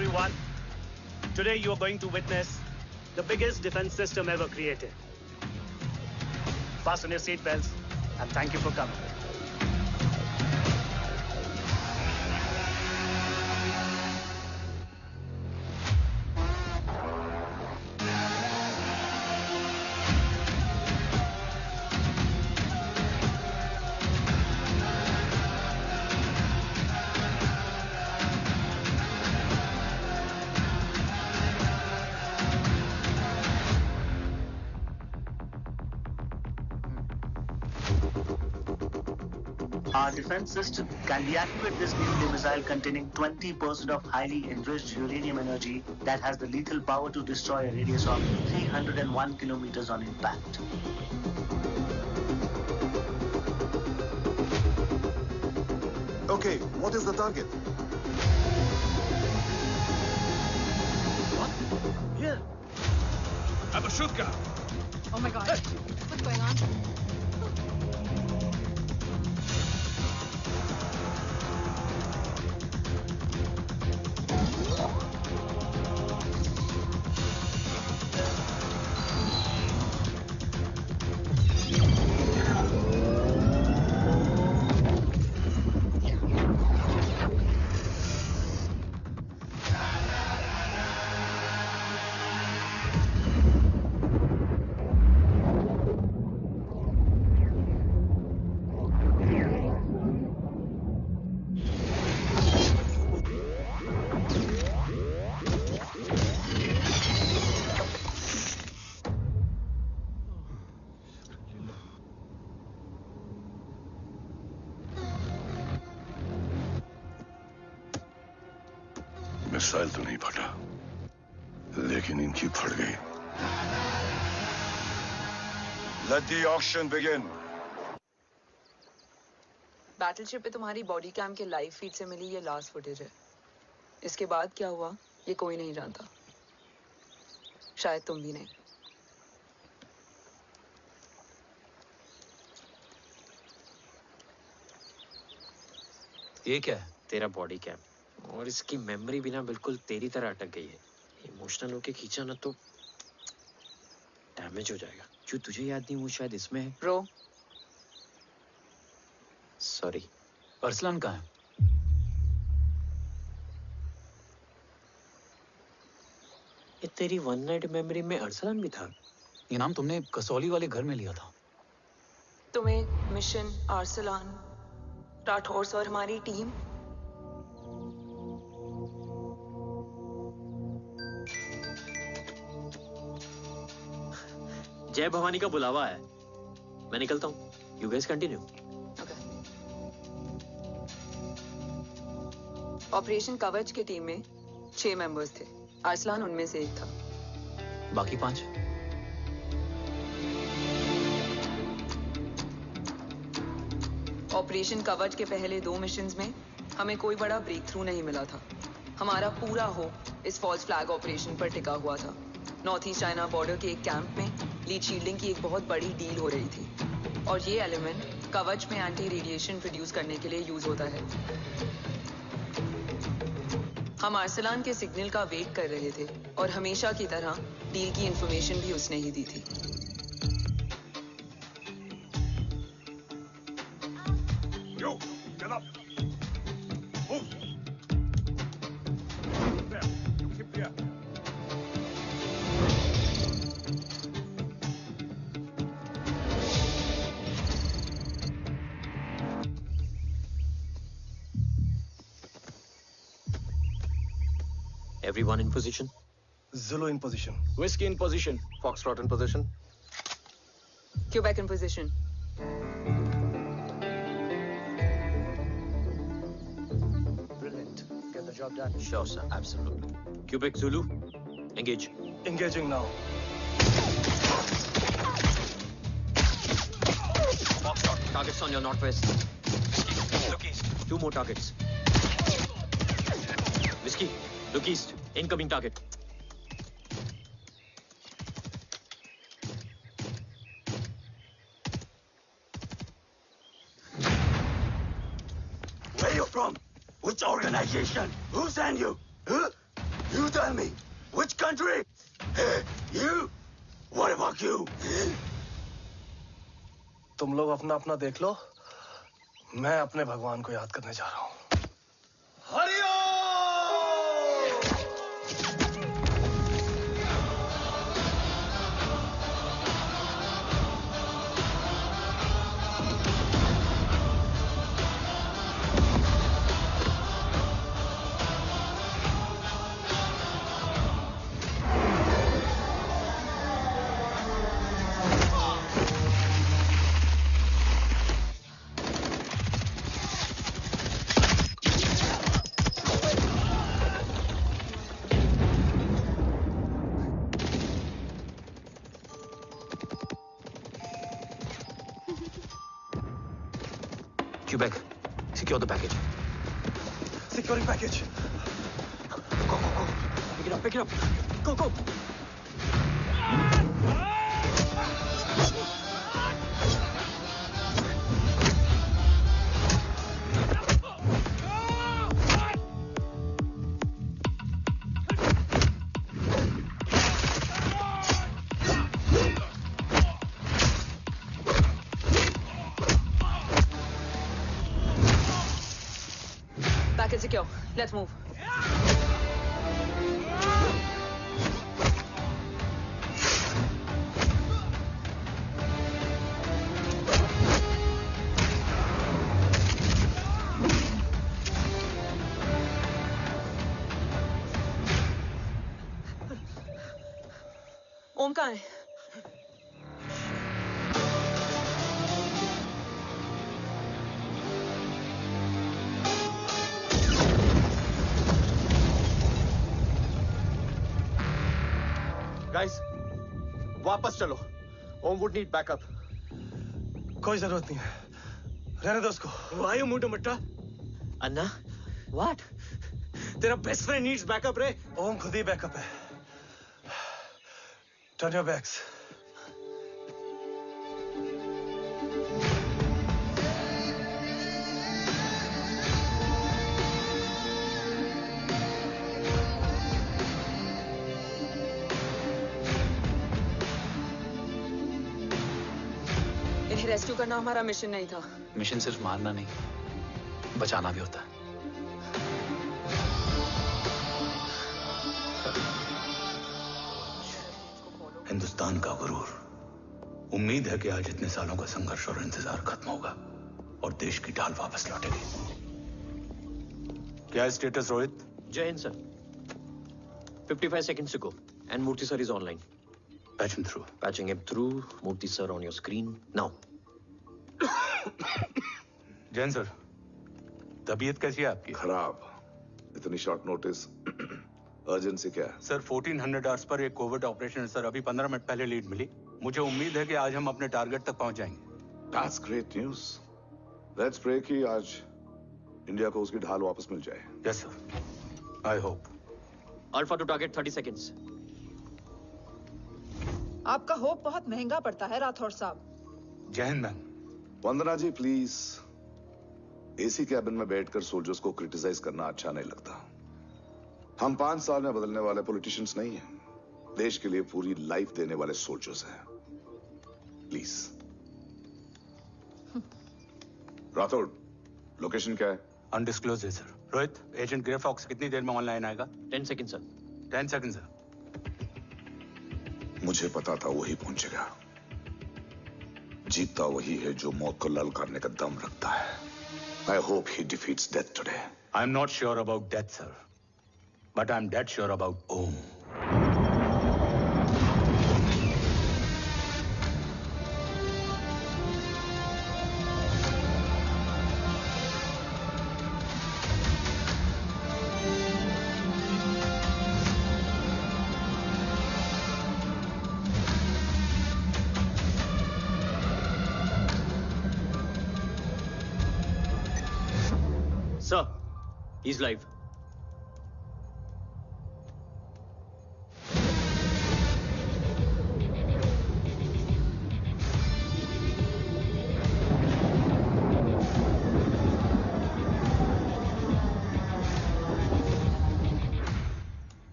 everyone. Today you are going to witness the biggest defense system ever created. Fasten your seatbelts and thank you for coming. Our defense system can deactivate this nuclear missile containing 20% of highly enriched uranium energy that has the lethal power to destroy a radius of 301 kilometers on impact. Okay, what is the target? What? Here. Abashutka! Oh my god. Hey. What's going on? Missile तो नहीं फटा, लेकिन इनकी फट गई। Let the auction begin. Battleship पे तुम्हारी body cam के लाइव फीड से मिली ये लास्ट फुटेज है। इसके बाद क्या हुआ ये कोई नहीं जानता, शायद तुम भी नहीं। ये क्या है? तेरा बॉडी कैम, और इसकी मेमोरी भी ना बिल्कुल तेरी तरह अटक गई है। इमोशनल होके खींचा ना तो डैमेज हो जाएगा। जो तुझे याद नहीं वो शायद इसमें है। Bro sorry. अरसलान कहाँ है? ये तेरी वन नाइट मेमोरी में अरसलान भी था? ये नाम तुमने कसौली वाले घर में लिया था। तुम्हें मिशन अरसलान राठौर और हमारी टीम जय भवानी का बुलावा है, मैं निकलता हूँ। You guys continue. ऑपरेशन कवच की टीम में 6 मेंबर्स थे, अरसलान उनमें से एक था। बाकी 5? ऑपरेशन कवच के पहले 2 मिशंस में हमें कोई बड़ा ब्रेक थ्रू नहीं मिला था। हमारा पूरा होप इस फॉल्स फ्लैग ऑपरेशन पर टिका हुआ था। नॉर्थ ईस्ट चाइना बॉर्डर के एक कैंप में लीड शील्डिंग की एक बहुत बड़ी डील हो रही थी और ये एलिमेंट कवच में एंटी रेडिएशन प्रोड्यूस करने के लिए यूज होता है। हम अरसलान के सिग्नल का वेट कर रहे थे और हमेशा की तरह डील की इंफॉर्मेशन भी उसने ही दी थी। Yo, get up. Move. There. Keep there. Everyone in position? Zulu in position. Whiskey in position. Foxtrot in position. Quebec in position. Brilliant. Get the job done. Sure, sir. Absolutely. Quebec Zulu, engage. Engaging now. Foxtrot, targets on your northwest. Look east. 2 more targets. Whiskey, look east. Incoming target. Where you from? Which organization? Who sent you? Huh? You tell me, which country? Hey, you. What about you? तुम लोग अपना अपना देख लो, मैं अपने भगवान को याद करने जा रहा हूँ। Hariom! Quebec, secure the package. Securing package. Go, go, go. Pick it up, pick it up. Go, go. Package secure. Let's move. ओम कहाँ है? Guys, वापस चलो। Om would need backup. कोई जरूरत नहीं है, रहने दो उसको। Why you moved मट्टा? अन्ना, what? तेरा बेस्ट फ्रेंड नीड्स बैकअप रे। ओम खुद ही बैकअप है। Turn your backs. इन्हें रेस्क्यू करना हमारा मिशन नहीं था। मिशन सिर्फ मारना नहीं, बचाना भी होता है। हिंदुस्तान का गुरूर। उम्मीद है कि आज इतने सालों का संघर्ष और इंतजार खत्म होगा और देश की ढाल वापस लौटेगी। क्या है स्टेटस रोहित? जय Hind sir. 55 seconds ago and Murthy sir is online. Patch him through. Patching him through. Murthy sir on your screen now. Jain sir, तबीयत कैसी है आपकी? खराब। इतनी शॉर्ट नोटिस। अर्जेंसी क्या है? सर 1400 आवर्स पर एक कोविड ऑपरेशन सर अभी 15 मिनट पहले लीड मिली। मुझे उम्मीद है कि आज हम अपने टारगेट तक पहुंच जाएंगे। That's great news. Let's pray कि आज इंडिया को उसकी ढाल वापस मिल जाए। Yes sir, I hope. Alpha to target 30 seconds. आपका होप बहुत महंगा पड़ता है राठौर साहब। जय Hind ma'am. Vandana ji please, AC cabin में बैठकर सोल्जर्स को क्रिटिसाइज करना अच्छा नहीं लगता। हम 5 साल में बदलने वाले पॉलिटिशियंस नहीं हैं, देश के लिए पूरी लाइफ देने वाले सोल्जर्स हैं। प्लीज। राठौड़, लोकेशन क्या है? अनडिस्क्लोज है sir. Rohit, agent Grey Fox कितनी देर में ऑनलाइन आएगा? 10 seconds sir. 10 second sir. मुझे पता था वही पहुंचेगा। जीतता वही है जो मौत को ललकारने का दम रखता है। I hope he defeats death today. I'm not sure about death, sir. But I'm dead sure about Om. Sir, he's live.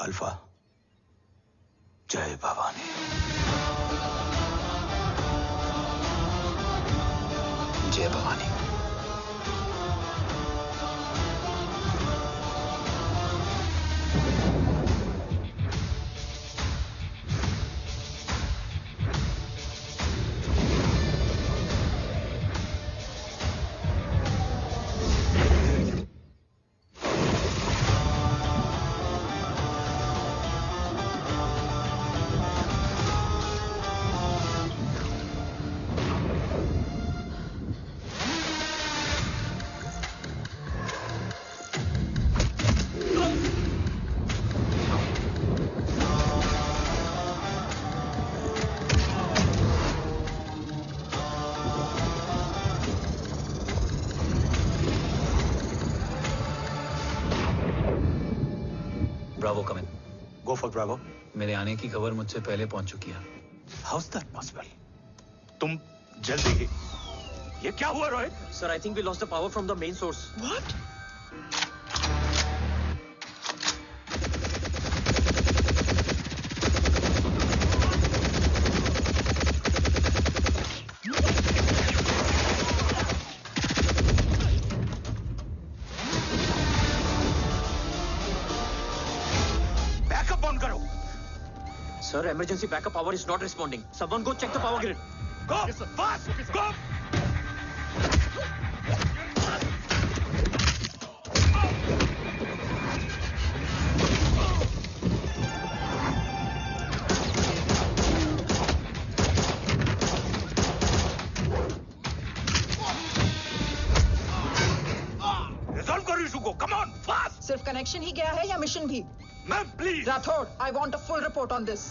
Alpha, जय भवानी। जय Bhavani. Bravo come in. Go for Bravo. मेरे आने की खबर मुझसे पहले पहुंच चुकी है। How is that possible? तुम जल्दी ही। ये क्या हुआ Rohit? Sir, I think we lost the power from the main source. What? Backup on करो। Sir, emergency backup power is not responding. Someone go check the power grid. Go! Fast! Go! Resolve करो issue को। Come on, fast! सिर्फ connection ही गया है या mission भी? Ma'am, please! Rathore, I want a full report on this.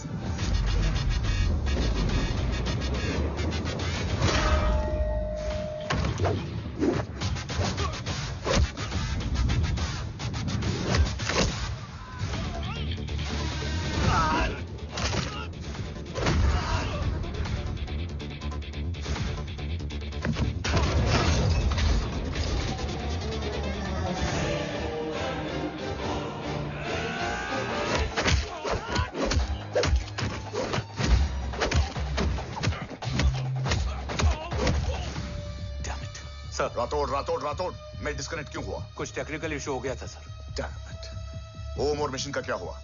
Sir, Rathore मैं disconnect क्यों हुआ? कुछ टेक्निकल इशू हो गया था सर। Damn it. ओम और मिशन का क्या हुआ?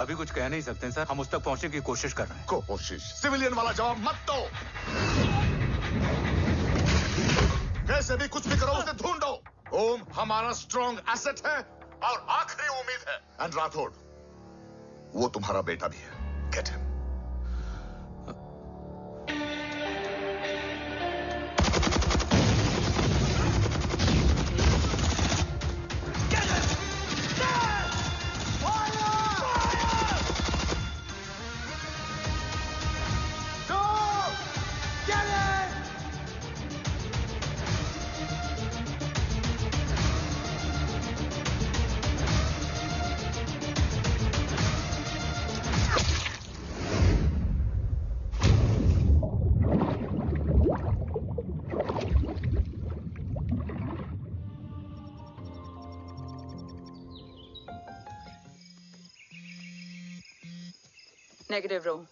अभी कुछ कह नहीं सकते सर। हम उस तक पहुंचने की कोशिश कर रहे हैं। कोशिश? सिविलियन वाला जवाब मत दो। कैसे भी कुछ भी करो, उसे ढूंढो। ओम हमारा स्ट्रॉन्ग एसेट है और आखिरी उम्मीद है। एंड राठौड़, वो तुम्हारा बेटा भी है। Get him. Negative, Ro.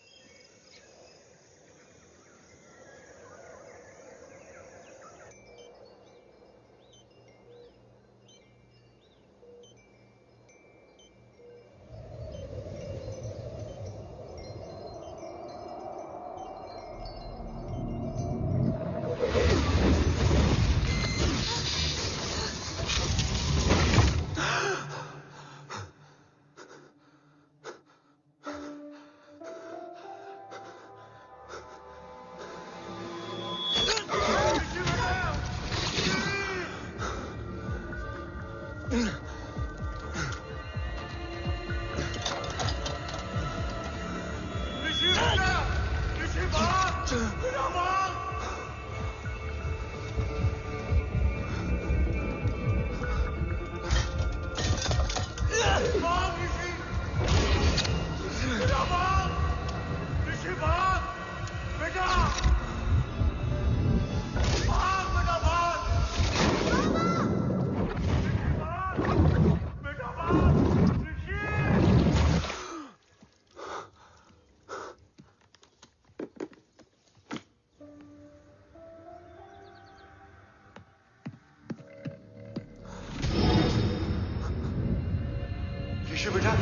ऋषि बेटा,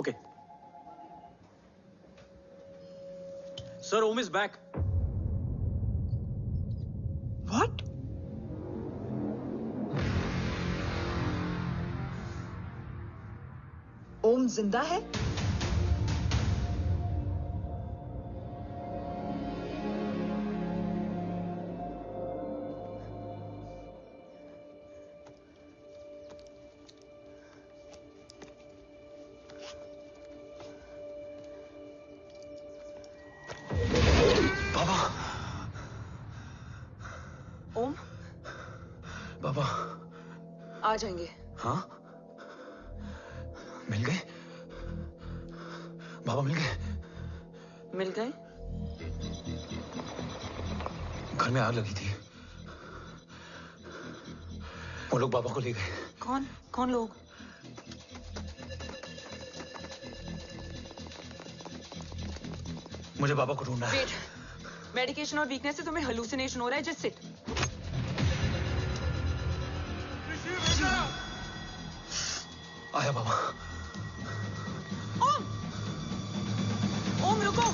Okay. Sir, Om is back. What? ओम जिंदा है? ओम, बाबा आ जाएंगे। हाँ, मिल गए बाबा, मिल गए। मिल गए? घर में आग लगी थी, वो लोग बाबा को ले गए। कौन कौन लोग? मुझे बाबा को ढूंढना है। वेट, मेडिकेशन और वीकनेस से तुम्हें हेलुसिनेशन हो रहा है। Just sit. आया बाबा। ओम, ओम रुको।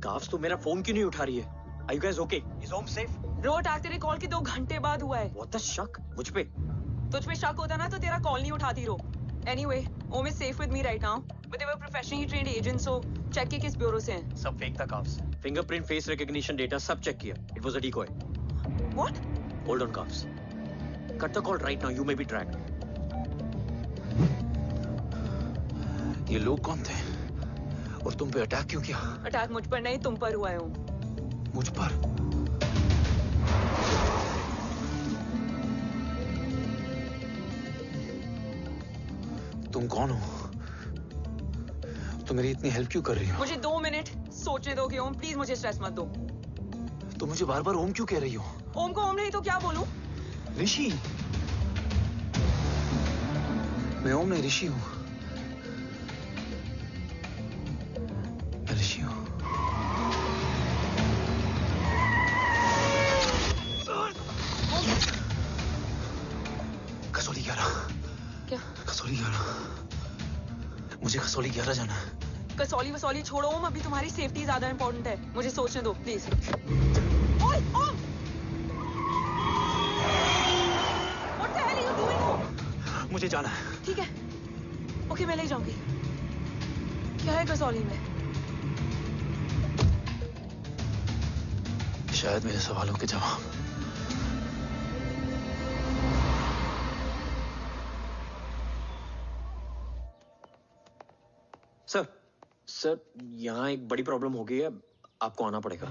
काफ्स तो मेरा फोन क्यों नहीं उठा रही है? Are you guys okay? Is Om safe? रो अटैक तेरे कॉल के 2 घंटे बाद हुआ है। What the शक? मुझ पे? तुझ पे शक होता ना तो तेरा कॉल नहीं उठाती रो। Anyway, Om is safe with me right now. But they were professionally trained agents, so check के किस ब्यूरो से हैं? सब फेक था carbs. Fingerprint, face recognition data सब चेक किया. It was a decoy. What? Hold on, Kaufs. Cut the call right now. You may be tracked. ये लोग कौन थे? और तुम पे अटैक क्यों किया? अटैक मुझ पर नहीं, तुम पर हुआ है ओम. मुझ पर? तुम कौन हो? तुम मेरी इतनी हेल्प क्यों कर रही हो? मुझे 2 मिनट सोचने दोगे ओम? प्लीज मुझे स्ट्रेस मत दो. तुम मुझे बार बार ओम क्यों कह रही हो? ओम को ओम नहीं तो क्या बोलूं? ऋषि, मैं ओम नहीं, ऋषि हूं. मैं ऋषि हूं. कसौली 11. क्या? कसौली 11. मुझे कसौली 11 जाना है. कसौली वसौली छोड़ो ओम, अभी तुम्हारी सेफ्टी ज्यादा इंपॉर्टेंट है. मुझे सोचने दो प्लीज. ओए ओम! What the hell are you doing, ओम? मुझे जाना है. ठीक है. ओके, मैं ले जाऊंगी. क्या है कसौली में? शायद मेरे सवालों के जवाब. सर, यहाँ एक बड़ी प्रॉब्लम हो गई है. आपको आना पड़ेगा.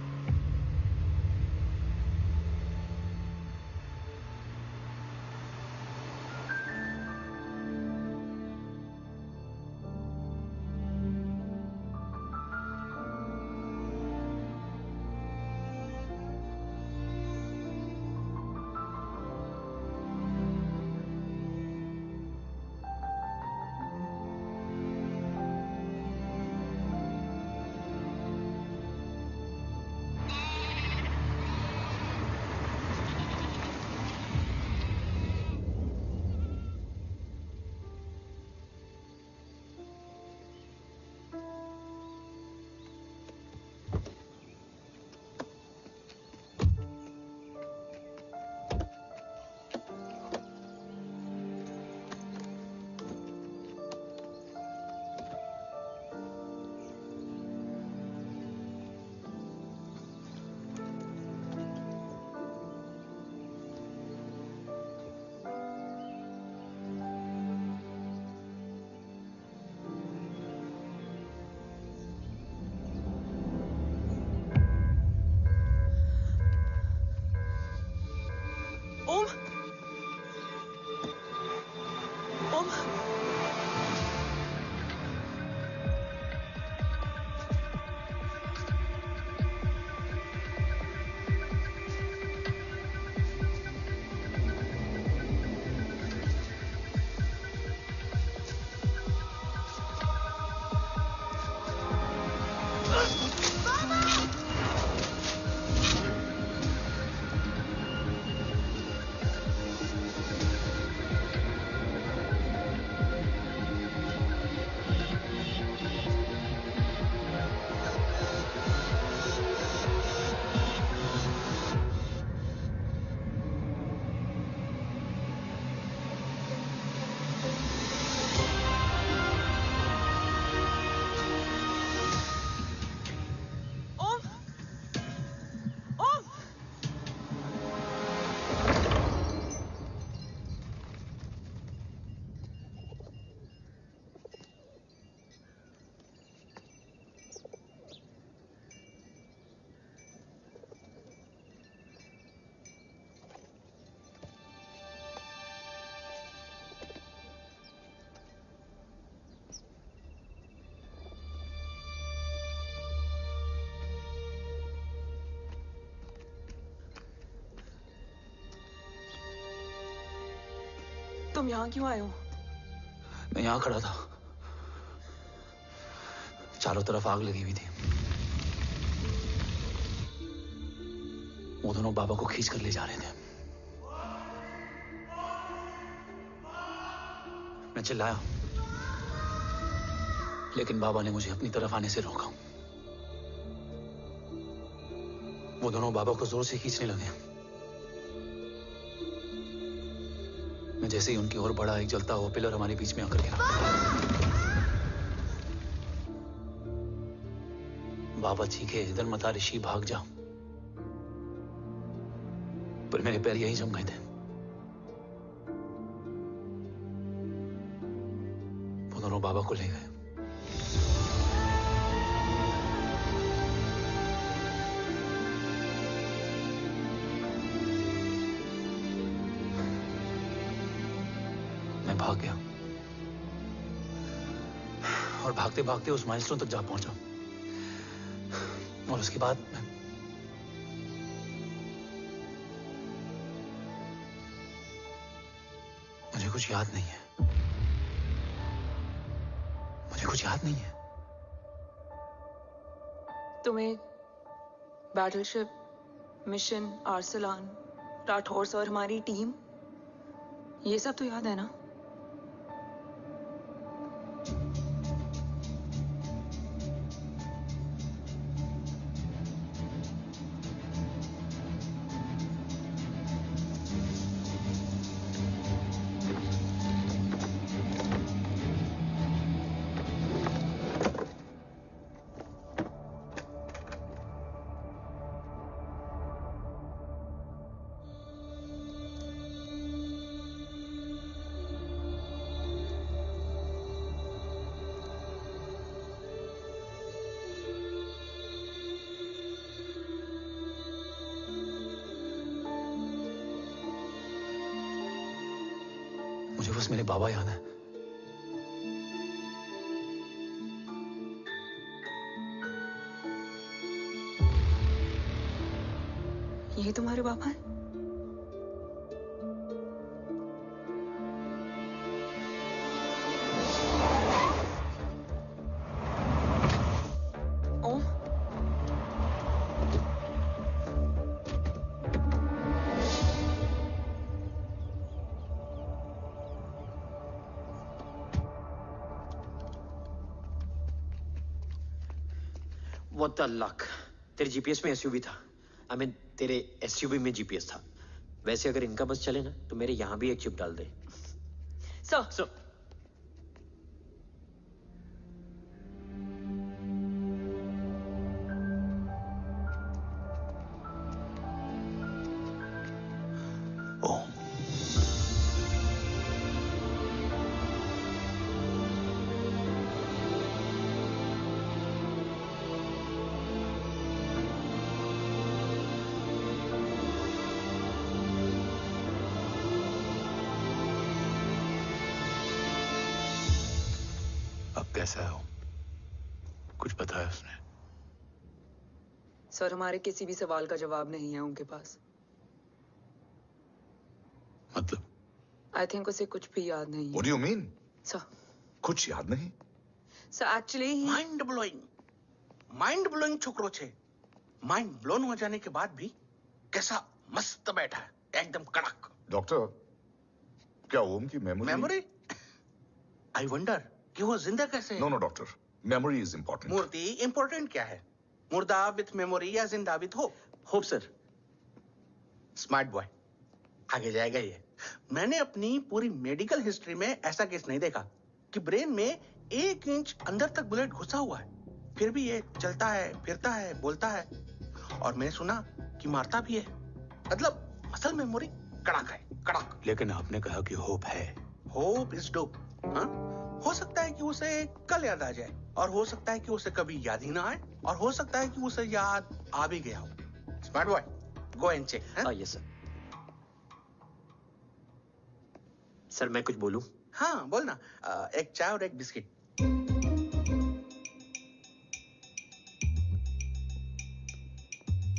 ओम! ओम! तुम यहाँ क्यों आए हो? मैं यहाँ खड़ा था. चारों तरफ आग लगी हुई थी. वो दोनों बाबा को खींच कर ले जा रहे थे. मैं चिल्लाया, लेकिन बाबा ने मुझे अपनी तरफ आने से रोका. वो दोनों बाबा को जोर से खींचने लगे. मैं जैसे ही उनकी ओर बढ़ा, एक जलता हुआ पिलर हमारे बीच में आकर गिरा। बाबा चीखे, इधर मत आ ऋषि, भाग जा। पर मेरे पैर यहीं जम गए थे। वो दोनों बाबा को ले गए। मैं भाग गया और भागते भागते उस माइलस्टोन तक जा पहुंचा। और उसके बाद मुझे कुछ याद नहीं है। मुझे कुछ याद नहीं है। तुम्हें बैटलशिप, मिशन, आर्सलान, राठौर और हमारी टीम, ये सब तो याद है ना? मुझे बस मेरे बाबा याद है। ये तुम्हारे बाबा हैं? ओम? What the luck? तेरे जीपीएस में एसयूवी था। I mean, तेरे एसयूवी में जीपीएस था। वैसे अगर इनका बस चले ना तो मेरे यहां भी एक चिप डाल दे। सर, ओम, अब कैसा है ओम? कुछ बताया उसने? सर, हमारे किसी भी सवाल का जवाब नहीं है उनके पास। मतलब? आई थिंक उसे कुछ भी याद नहीं है। What do you mean? Sir, कुछ याद नहीं? सर एक्चुअली माइंड ब्लोइंग छोकरो छे। माइंड ब्लोन हो जाने के बाद भी कैसा मस्त बैठा है, एकदम कड़क। डॉक्टर, क्या ओम की मेमोरी? आई वंडर कि वो जिंदा कैसे है? No doctor, memory is important. मूर्ति इंपॉर्टेंट क्या है? मुर्दा विथ मेमोरी या जिंदा with hope? Hope sir. Smart boy, आगे जाएगा ये। मैंने अपनी पूरी मेडिकल हिस्ट्री में ऐसा केस नहीं देखा कि ब्रेन में 1 इंच अंदर तक बुलेट घुसा हुआ है, फिर भी ये चलता है, फिरता है, बोलता है, और मैंने सुना कि मारता भी है। मतलब असल मेमोरी कड़क है, कड़क। लेकिन आपने कहा कि होप है। Hope is dope. हाँ, हो सकता है कि उसे कल याद आ जाए, और हो सकता है कि उसे कभी याद ही ना आए, और हो सकता है कि उसे याद आ भी गया हो। Smart boy, go and check. Yes sir. Sir मैं कुछ बोलूं? हाँ बोलना। एक चाय और एक बिस्किट।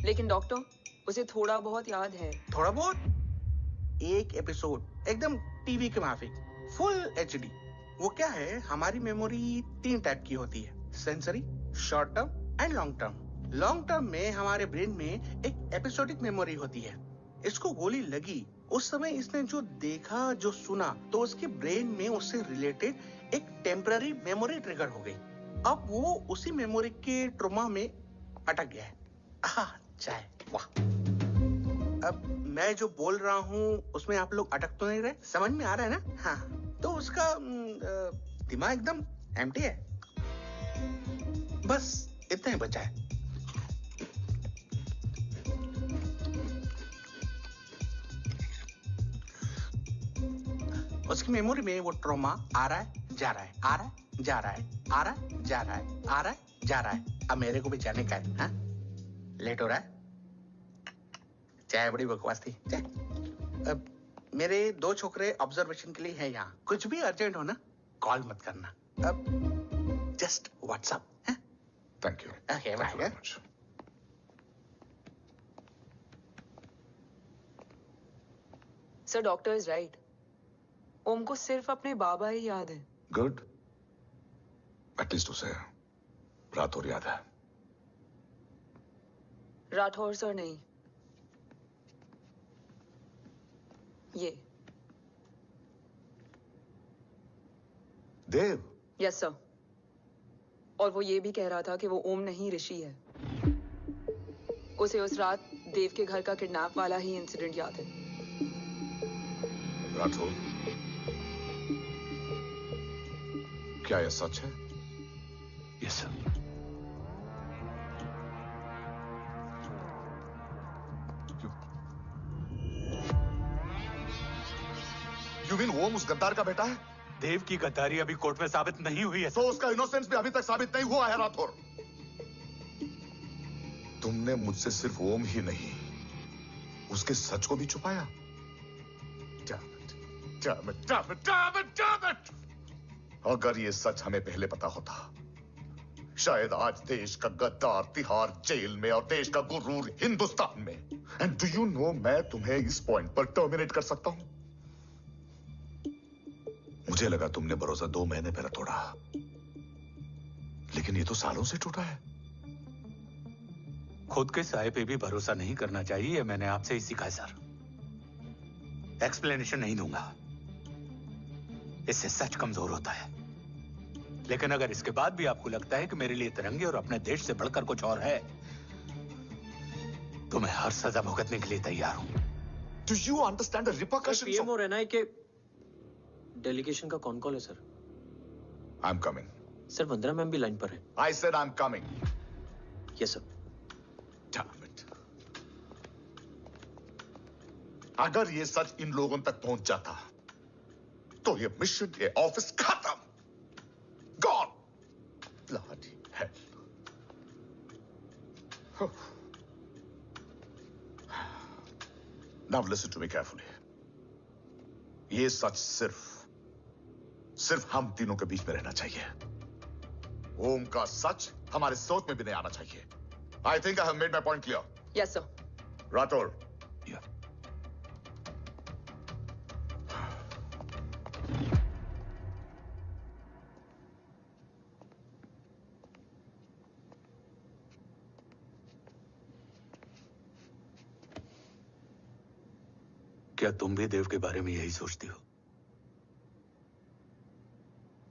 लेकिन डॉक्टर, उसे थोड़ा बहुत याद है। थोड़ा बहुत? एक एपिसोड एकदम टीवी के माफिक, फुल एचडी। वो क्या है, हमारी मेमोरी 3 टाइप की होती है, sensory, short term and long term. Long term में हमारे ब्रेन में एक एपिसोडिक मेमोरी होती है। इसको गोली लगी, उस समय इसने जो देखा, जो सुना, तो उसके ब्रेन में उससे रिलेटेड एक टेम्पररी मेमोरी ट्रिगर हो गई। अब वो उसी मेमोरी के ट्रॉमा में अटक गया है। चाय, वाह। अब मैं जो बोल रहा हूँ उसमें आप लोग अटक तो नहीं रहे? समझ में आ रहा है ना? हाँ, तो उसका दिमाग एकदम एम्प्टी है। बस इतना ही बचा है। उसकी मेमोरी में वो ट्रॉमा आ रहा है, जा रहा है, आ रहा है, जा रहा है, आ रहा है, जा रहा है, आ रहा है, जा रहा है। अब मेरे को भी जाने का है। हाँ, लेट हो रहा है। चाय बड़ी बकवास थी। अब मेरे 2 छोकरे ऑब्जर्वेशन के लिए हैं यहाँ। कुछ भी अर्जेंट हो ना, कॉल मत करना। अब just WhatsApp. Thank you. Okay, bye. Sir, doctor is right. Om को सिर्फ अपने बाबा ही याद है। गुड। एटलीस्ट उसे राठौर याद है। राठौर सर नहीं, ये देव। Yes sir. और वो ये भी कह रहा था कि वो ओम नहीं, ऋषि है। उसे उस रात देव के घर का किडनैप वाला ही इंसिडेंट याद है। राठौर, क्या यह सच है? Yes sir. यू मीन ओम उस गद्दार का बेटा है? देव की गद्दारी अभी कोर्ट में साबित नहीं हुई है। तो उसका इनोसेंस भी अभी तक साबित नहीं हुआ है राठौर। तुमने मुझसे सिर्फ ओम ही नहीं, उसके सच को भी छुपाया। Damn it! अगर ये सच हमें पहले पता होता, शायद आज देश का गद्दार तिहाड़ जेल में और देश का गुरूर हिंदुस्तान में। एंड डू यू नो, मैं तुम्हें इस पॉइंट पर टर्मिनेट कर सकता हूं। मुझे लगा तुमने भरोसा 2 महीने पहले तोड़ा, लेकिन ये तो सालों से टूटा है। खुद के साये पे भी भरोसा नहीं करना चाहिए, मैंने आपसे ही सीखा है सर। एक्सप्लेनेशन नहीं दूंगा, इससे सच कमजोर होता है। लेकिन अगर इसके बाद भी आपको लगता है कि मेरे लिए तिरंगे और अपने देश से बढ़कर कुछ और है, तो मैं हर सजा भुगतने के लिए तैयार हूं। Do you understand the repercussions? PM और एनआई के डेलीगेशन का कौन कॉल है sir? I'm coming. Sir, Vandana ma'am भी लाइन पर है। I said I'm coming. Yes sir. Damn it. अगर ये सच इन लोगों तक पहुंच जाता, तो ये मिशन, ये ऑफिस खत्म। Gone. Bloody hell. Now listen to me carefully. ये सच सिर्फ हम तीनों के बीच में रहना चाहिए। ओम का सच हमारे सोच में भी नहीं आना चाहिए। I think I have made my point clear. Yes sir. Rathore. Yeah. क्या तुम भी देव के बारे में यही सोचती हो?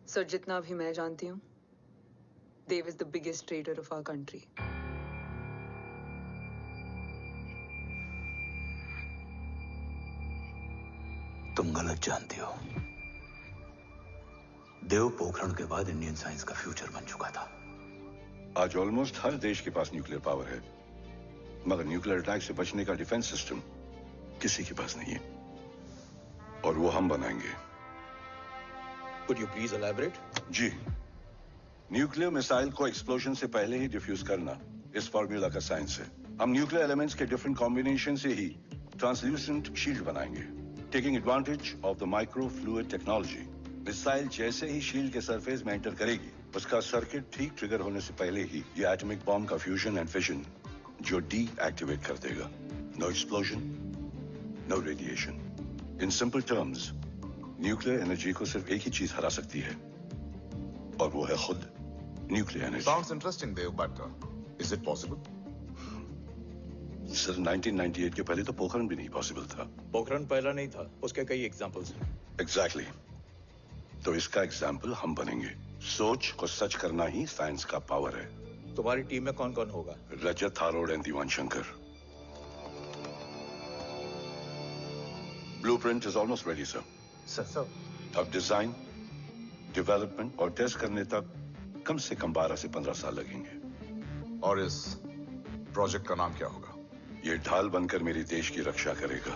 सर, जितना भी मैं जानती हूँ, Dev is the biggest traitor of our country. तुम गलत जानती हो। देव पोखरण के बाद इंडियन साइंस का फ्यूचर बन चुका था। आज ऑलमोस्ट हर देश के पास न्यूक्लियर पावर है, मगर न्यूक्लियर अटैक से बचने का डिफेंस सिस्टम किसी के पास नहीं है, और वो हम बनाएंगे। Could you please elaborate? जी, न्यूक्लियर मिसाइल को एक्सप्लोजन से पहले ही डिफ्यूज करना इस फॉर्मूला का साइंस है। हम न्यूक्लियर एलिमेंट्स के डिफरेंट कॉम्बिनेशन से ही ट्रांसल्यूसेंट शील्ड बनाएंगे, taking advantage of the micro fluid technology. Missile जैसे ही शील्ड के सरफेस में एंटर करेगी, उसका सर्किट ठीक ट्रिगर होने से पहले ही ये एटॉमिक बॉम्ब का फ्यूजन एंड फिशन जो डीएक्टिवेट कर देगा। No explosion, no radiation. In simple terms, nuclear energy को सिर्फ एक ही चीज हरा सकती है, और वो है खुद nuclear energy. Sounds interesting, Dev, but is it possible? Sir, 1998 के पहले तो पोखरण भी नहीं पॉसिबल था। पोखरण पहला नहीं था, उसके कई एग्जांपल्स हैं। एग्जैक्टली। तो इसका एग्जाम्पल हम बनेंगे। सोच को सच करना ही साइंस का पावर है। तुम्हारी टीम में कौन कौन होगा? Rajat, Tharod and Diwan Shankar. Blueprint is almost ready sir. Sir अब डिजाइन, डेवलपमेंट और टेस्ट करने तक कम से कम 12 से 15 साल लगेंगे। और इस प्रोजेक्ट का नाम क्या होगा? ये ढाल बनकर मेरे देश की रक्षा करेगा,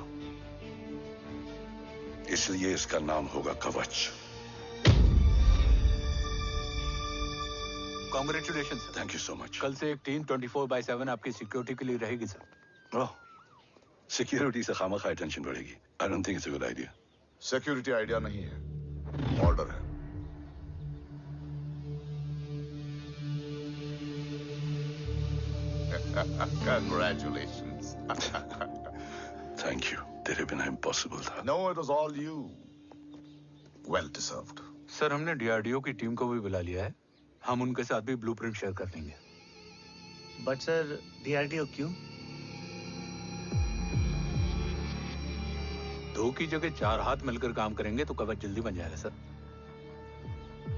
इसलिए इसका नाम होगा कवच। Congratulation sir. Thank you so much. कल से एक टीम 24/7 आपकी सिक्योरिटी के लिए रहेगी सर। ओह, सिक्योरिटी से खामखा टेंशन बढ़ेगी। I don't think it's a good idea. Security idea नहीं है, ऑर्डर है। Congratulations. Thank you. तेरे बिना इम्पॉसिबल था। No, it was all you. Well deserved. Sir हमने डीआरडीओ की टीम को भी बुला लिया है, हम उनके साथ भी ब्लूप्रिंट शेयर कर लेंगे। बट सर डीआरडीओ क्यों? 2 की जगह 4 हाथ मिलकर काम करेंगे तो कवच जल्दी बन जाएगा सर।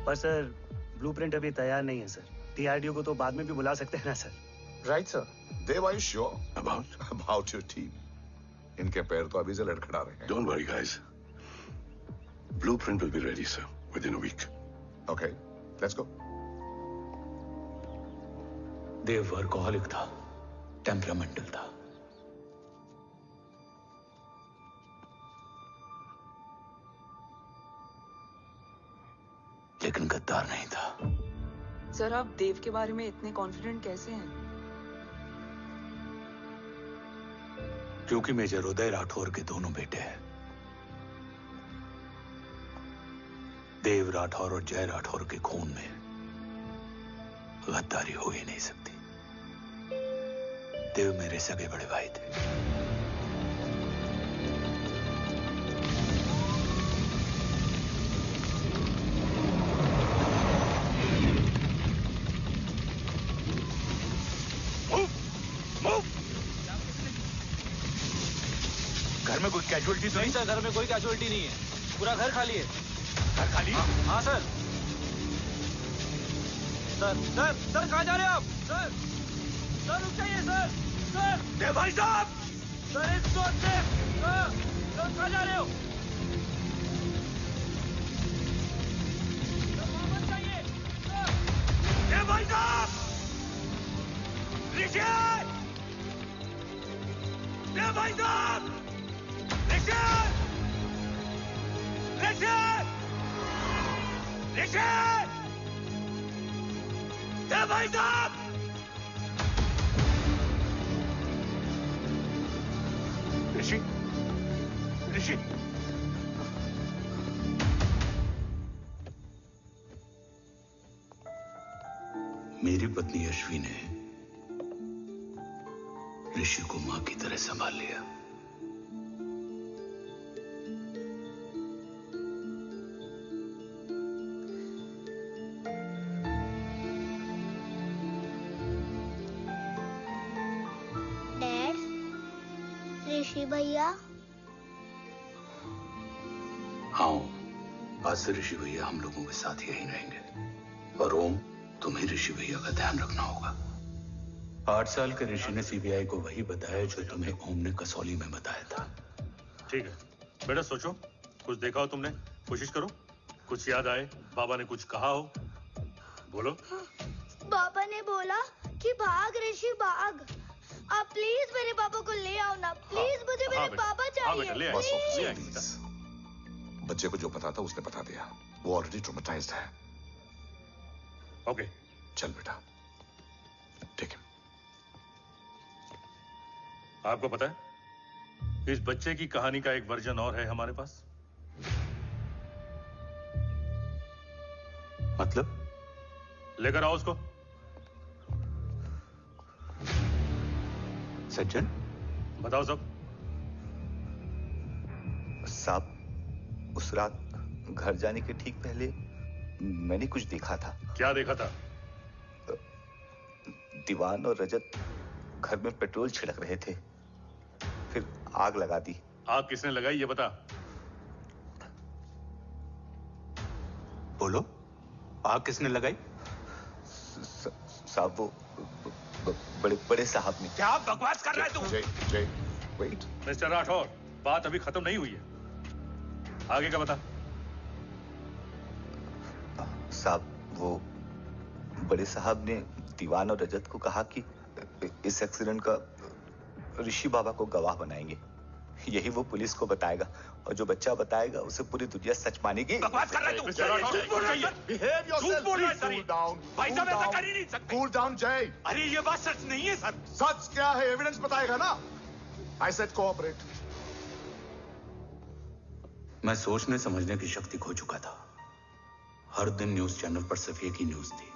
पर सर ब्लूप्रिंट अभी तैयार नहीं है सर। डीआरडीओ को तो बाद में भी बुला सकते हैं ना sir. Right sir. Dave, are you sure about your team? इनके पैर तो अभी से लड़खड़ा रहे हैं। Don't worry, guys. Blueprint will be ready, sir, within a week. Okay, let's go. Dev workaholic था, टेम्परामेंटल था। लेकिन गद्दार नहीं था। सर आप देव के बारे में इतने कॉन्फिडेंट कैसे हैं? क्योंकि मेजर उदय राठौर के दोनों बेटे हैं। देव राठौर और जय राठौर के खून में गद्दारी हो ही नहीं सकती। देव मेरे सगे बड़े भाई थे। घर में कोई कैजुअलिटी तो नहीं? सर घर में कोई कैजुअलिटी नहीं है, पूरा घर खाली है। घर खाली? हाँ सर। सर कहाँ जा रहे हैं आप? सर रुक जाइए सर। भाई साहब! सर इस रोड से। सर कहाँ जा रहे हो? सर वहाँ मत जाइए। सर भाई साहब! ऋषि! भाई साहब! ऋषि! भाई साहब! ऋषि! मेरी पत्नी अश्वी ने ऋषि को मां की तरह संभाल लिया। ऋषि भैया। हाँ, आज से ऋषि भैया हम लोगों के साथ यहीं रहेंगे। और ओम, तुम्हें ऋषि भैया का ध्यान रखना होगा। 8 साल के ऋषि ने सीबीआई को वही बताया जो तुम्हें ओम ने कसौली में बताया था। ठीक है बेटा, सोचो, कुछ देखा हो तुमने, कोशिश करो, कुछ याद आए, बाबा ने कुछ कहा हो, बोलो। बाबा ने बोला कि भाग ऋषि भाग। आप प्लीज मेरे पापा को ले आओ ना, प्लीज। मुझे मेरे पापा चाहिए। प्लीज। बच्चे को जो पता था उसने बता दिया, वो ऑलरेडी ट्रॉमेटाइज्ड है। ओके चल बेटा, ठीक है। आपको पता है इस बच्चे की कहानी का एक वर्जन और है हमारे पास। मतलब? लेकर आओ उसको। सज्जन, बताओ सब। साहब, उस रात घर जाने के ठीक पहले मैंने कुछ देखा था। क्या देखा था? दीवान और रजत घर में पेट्रोल छिड़क रहे थे, फिर आग लगा दी। आग किसने लगाई ये बता। बोलो, आग किसने लगाई? साहब, वो बड़े साहब ने। क्या बकवास कर रहा है तू? जय, वेट। मिस्टर राठौर, बात अभी खत्म नहीं हुई है। आगे का बता। साहब, वो बड़े साहब ने दीवान और रजत को कहा कि इस एक्सीडेंट का ऋषि बाबा को गवाह बनाएंगे। यही वो पुलिस को बताएगा और जो बच्चा बताएगा उसे पूरी दुनिया सच मानेगी। बकवास कर रहा है तू। झूठ बोल रही है। झूठ बोल रहा है सर। भाई साहब ऐसा कर ही नहीं सकते। कूल डाउन जय। अरे ये बात सच नहीं है सर। सच क्या है? एविडेंस बताएगा ना। I said cooperate. मैं सोचने समझने की शक्ति खो चुका था। हर दिन न्यूज चैनल पर सिर्फ एक ही न्यूज थी।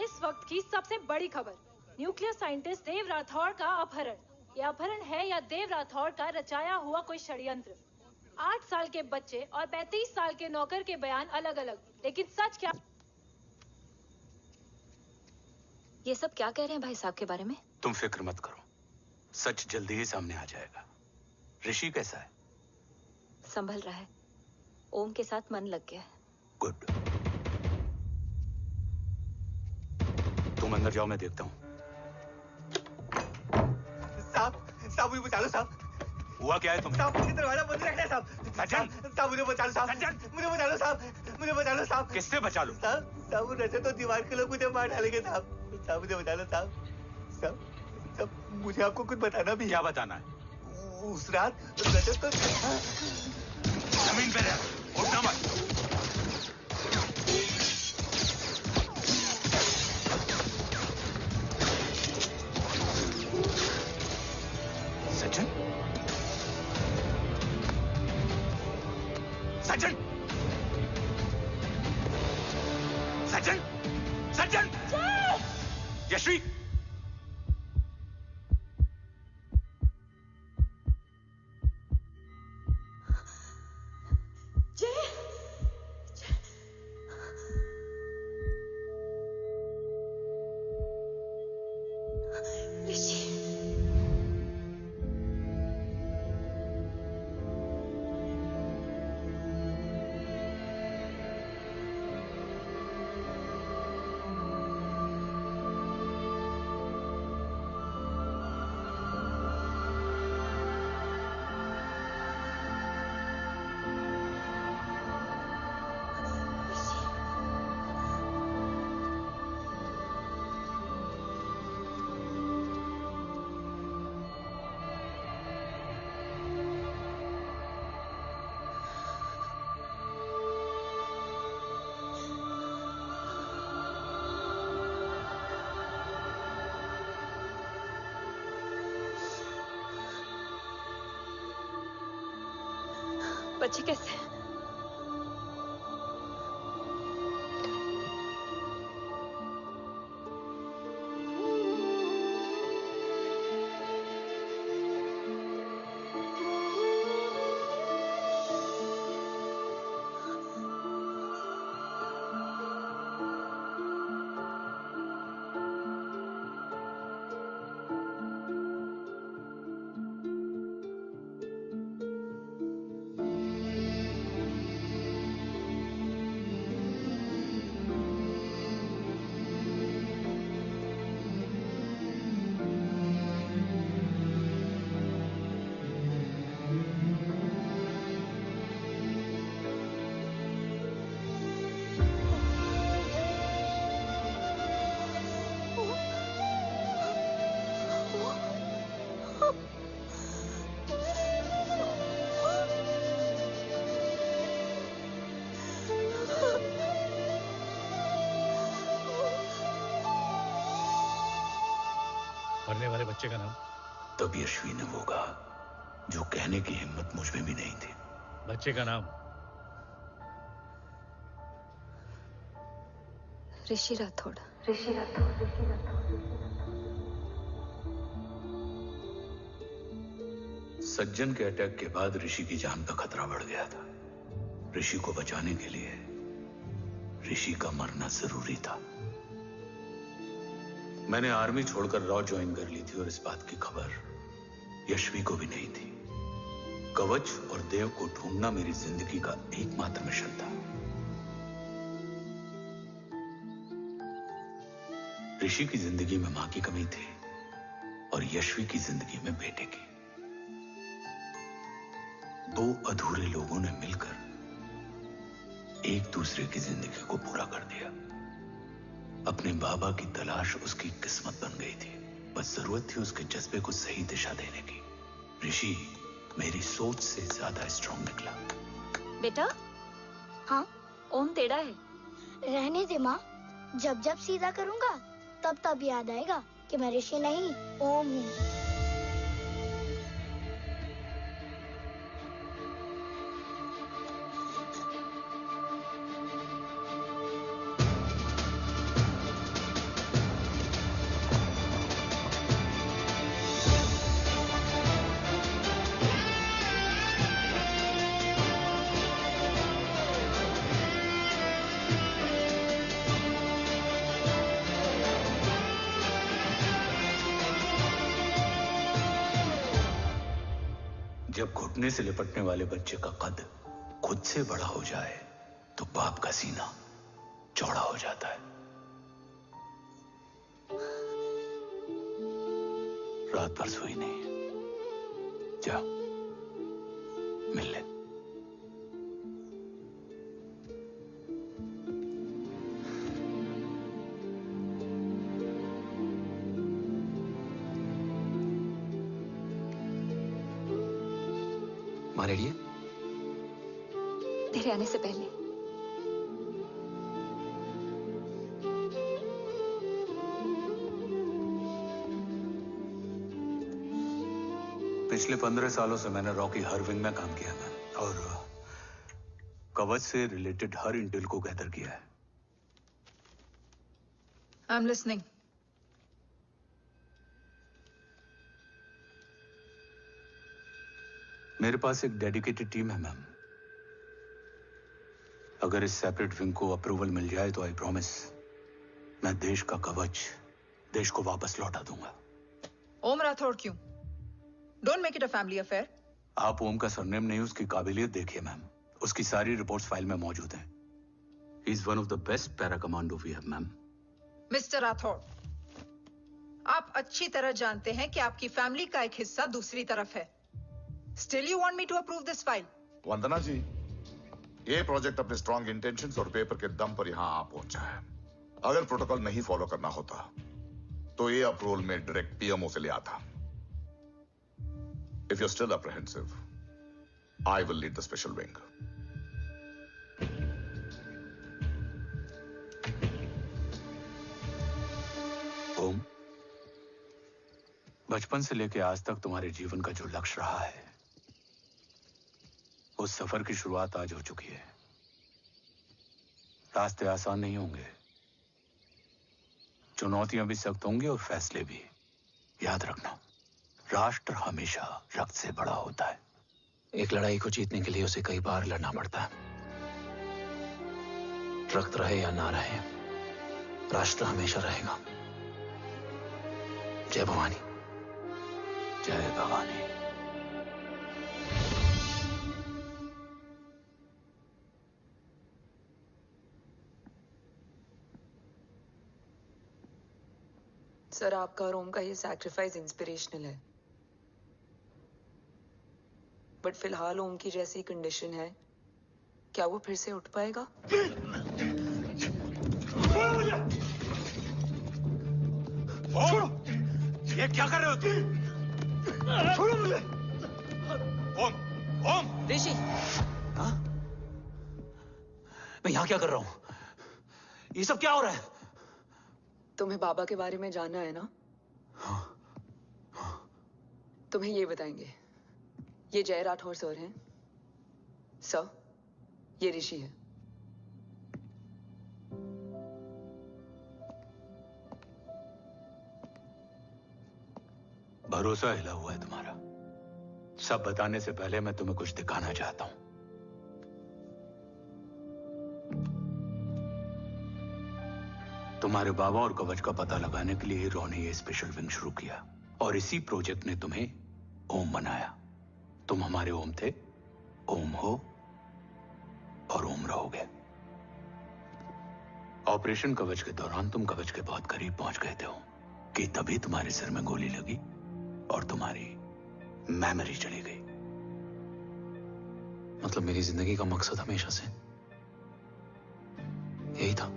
इस वक्त की सबसे बड़ी खबर, न्यूक्लियर साइंटिस्ट देव राठौड़ का अपहरण। यह अपहरण है या देव राठौड़ का रचाया हुआ कोई षड्यंत्र। 8 साल के बच्चे और 35 साल के नौकर के बयान अलग अलग, लेकिन सच क्या? ये सब क्या कह रहे हैं भाई साहब के बारे में? तुम फिक्र मत करो, सच जल्दी ही सामने आ जाएगा। ऋषि कैसा है? संभल रहा है। ओम के साथ मन लग गया है। गुड। तुम अंदर जाओ, मैं देखता हूँ। साहब मुझे बचा लो साहब। हुआ क्या है तुम्हें? साहब मुझे दरवाजा बंद रखना है साहब। सज्जन, साहब मुझे बचा लो साहब। मुझे बचा लो साहब। मुझे बचा लो साहब। किससे बचा लो? साहब वो रजत तो दीवार के लोग मुझे मार डालेंगे साहब। साहब मुझे बचा लो साहब। साहब मुझे आपको कुछ बताना भी है। क्या बताना है? उस रात रजत तो जमीन पे रह, उठना मत। सज्जन, सज्जन, सज्जन, सज्जन, यश्वी, बच्चे कैसे हैं? मरने वाले बच्चे का नाम? तब यश्वी ने वो कहा जो कहने की हिम्मत मुझ में भी नहीं थी। बच्चे का नाम? ऋषि राठौड़। ऋषि राठौड़। सज्जन के अटैक के बाद ऋषि की जान का खतरा बढ़ गया था। ऋषि को बचाने के लिए ऋषि का मरना जरूरी था। मैंने आर्मी छोड़कर रॉ ज्वाइन कर ली थी और इस बात की खबर यश्वी को भी नहीं थी। कवच और देव को ढूंढना मेरी जिंदगी का एकमात्र मिशन था। ऋषि की जिंदगी में मां की कमी थी और यश्वी की जिंदगी में बेटे की। दो अधूरे लोगों ने मिलकर एक दूसरे की जिंदगी को पूरा कर दिया। अपने बाबा की तलाश उसकी किस्मत बन गई थी, बस जरूरत थी उसके जज्बे को सही दिशा देने की। ऋषि मेरी सोच से ज्यादा स्ट्रांग निकला। बेटा, हाँ, ओम टेढ़ा है। रहने दे माँ, जब जब सीधा करूँगा तब तब याद आएगा कि मैं ऋषि नहीं, ओम हूँ। जब घुटने से लिपटने वाले बच्चे का कद खुद से बड़ा हो जाए तो बाप का सीना चौड़ा हो जाता है। रात भर सोई नहीं, जा मिल ले। माँ रेडी है? तेरे आने से पहले। पिछले 15 सालों से मैंने रॉकी हर विंग में काम किया है और कवच से रिलेटेड हर इंटेल को गैदर किया है। I am listening. मेरे पास एक डेडिकेटेड टीम है मैम। अगर इस सेपरेट विंग को अप्रूवल मिल जाए तो आई प्रॉमिस मैं देश का कवच देश को वापस लौटा दूंगा। ओम राठौड़ क्यों? Don't make it a family affair. आप ओम का सरनेम नहीं, उसकी काबिलियत देखिए मैम। उसकी सारी रिपोर्ट्स फाइल में मौजूद हैं। He is one of the best para commando we have ma'am. Mister Rathod, आप अच्छी तरह जानते हैं कि आपकी फैमिली का एक हिस्सा दूसरी तरफ है। Still you want me to approve this file? वंदना जी, ये प्रोजेक्ट अपने स्ट्रॉन्ग इंटेंशंस और पेपर के दम पर यहां आ पहुंचा है। अगर प्रोटोकॉल नहीं फॉलो करना होता तो ये अप्रूवल में डायरेक्ट पीएमओ से ले आता। If you're still apprehensive, I will lead the special wing. ओम, बचपन से लेकर आज तक तुम्हारे जीवन का जो लक्ष्य रहा है, उस सफर की शुरुआत आज हो चुकी है। रास्ते आसान नहीं होंगे, चुनौतियां भी सख्त होंगी और फैसले भी। याद रखना, राष्ट्र हमेशा रक्त से बड़ा होता है। एक लड़ाई को जीतने के लिए उसे कई बार लड़ना पड़ता है। रक्त रहे या ना रहे, राष्ट्र हमेशा रहेगा। जय भवानी। जय भवानी। सर, आपका और ओम का ये सैक्रिफाइस इंस्पिरेशनल है, बट फिलहाल ओम की जैसी कंडीशन है, क्या वो फिर से उठ पाएगा? छोड़ो! ये क्या कर रहे हो तुम? छोड़ो मुझे! ओम! ओम! ऋषि! हाँ? मैं यहाँ क्या कर रहा हूँ? ये सब क्या हो रहा है? तुम्हें बाबा के बारे में जानना है ना? तुम्हें ये बताएंगे। ये जय राठौर सर हैं। सर, ये ऋषि है। भरोसा हिला हुआ है तुम्हारा। सब बताने से पहले मैं तुम्हें कुछ दिखाना चाहता हूं। तुम्हारे बाबा और कवच का पता लगाने के लिए हीरो ने ये स्पेशल विंग शुरू किया और इसी प्रोजेक्ट ने तुम्हें ओम बनाया। तुम हमारे ओम थे, ओम हो और ओम रहोगे। ऑपरेशन कवच के दौरान तुम कवच के बहुत करीब पहुंच गए थे कि तभी तुम्हारे सिर में गोली लगी और तुम्हारी मेमोरी चली गई। मतलब मेरी जिंदगी का मकसद हमेशा से यही था।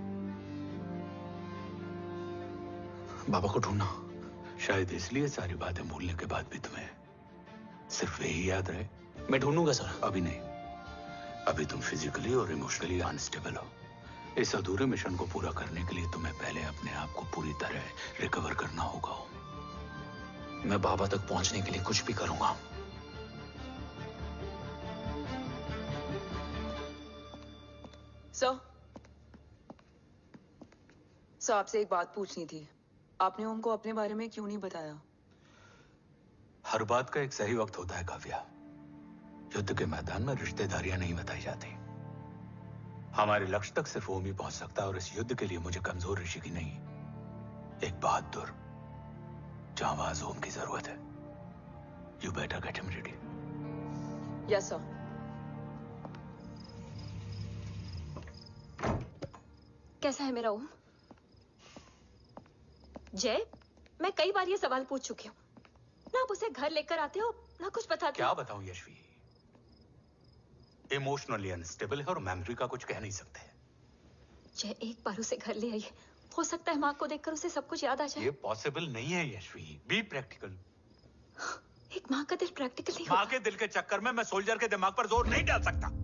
बाबा को ढूंढना। शायद इसलिए सारी बातें भूलने के बाद भी तुम्हें सिर्फ यही याद रहे। मैं ढूंढूंगा सर। अभी नहीं। अभी तुम फिजिकली और इमोशनली अनस्टेबल हो। इस अधूरे मिशन को पूरा करने के लिए तुम्हें पहले अपने आप को पूरी तरह रिकवर करना होगा। मैं बाबा तक पहुंचने के लिए कुछ भी करूंगा। सर आपसे एक बात पूछनी थी। आपने ओम को अपने बारे में क्यों नहीं बताया? हर बात का एक सही वक्त होता है काव्या। युद्ध के मैदान में रिश्तेदारियां नहीं बताई जाती। हमारे लक्ष्य तक सिर्फ ओम ही पहुंच सकता है और इस युद्ध के लिए मुझे कमजोर ऋषि की नहीं, एक बहादुर जांबाज ओम की जरूरत है। You better get him ready. Yes sir. कैसा है मेरा ओम? जय, मैं कई बार ये सवाल पूछ चुकी हूँ। ना आप उसे घर लेकर आते हो, ना कुछ बताते। क्या बताऊं यशवी? इमोशनली अनस्टेबल है और मेमोरी का कुछ कह नहीं सकते। जय, एक बार उसे घर ले आइए। हो सकता है माँ को देखकर उसे सब कुछ याद आ जाए। ये पॉसिबल नहीं है यशवी। Be practical. एक माँ का दिल प्रैक्टिकल नहीं माँ के दिल के चक्कर में मैं सोल्जर के दिमाग पर जोर नहीं डाल सकता।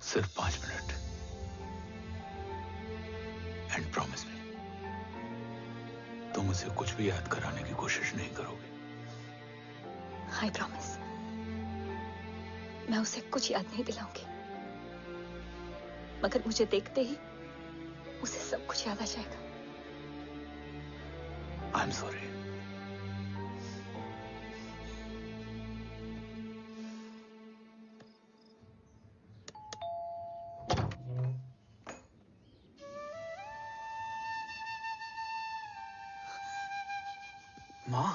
सिर्फ 5 मिनट। एंड प्रॉमिस मी, तुम उसे कुछ भी याद कराने की कोशिश नहीं करोगे। I promise. मैं उसे कुछ याद नहीं दिलाऊंगी, मगर मुझे देखते ही उसे सब कुछ याद आ जाएगा। I am sorry. माँ,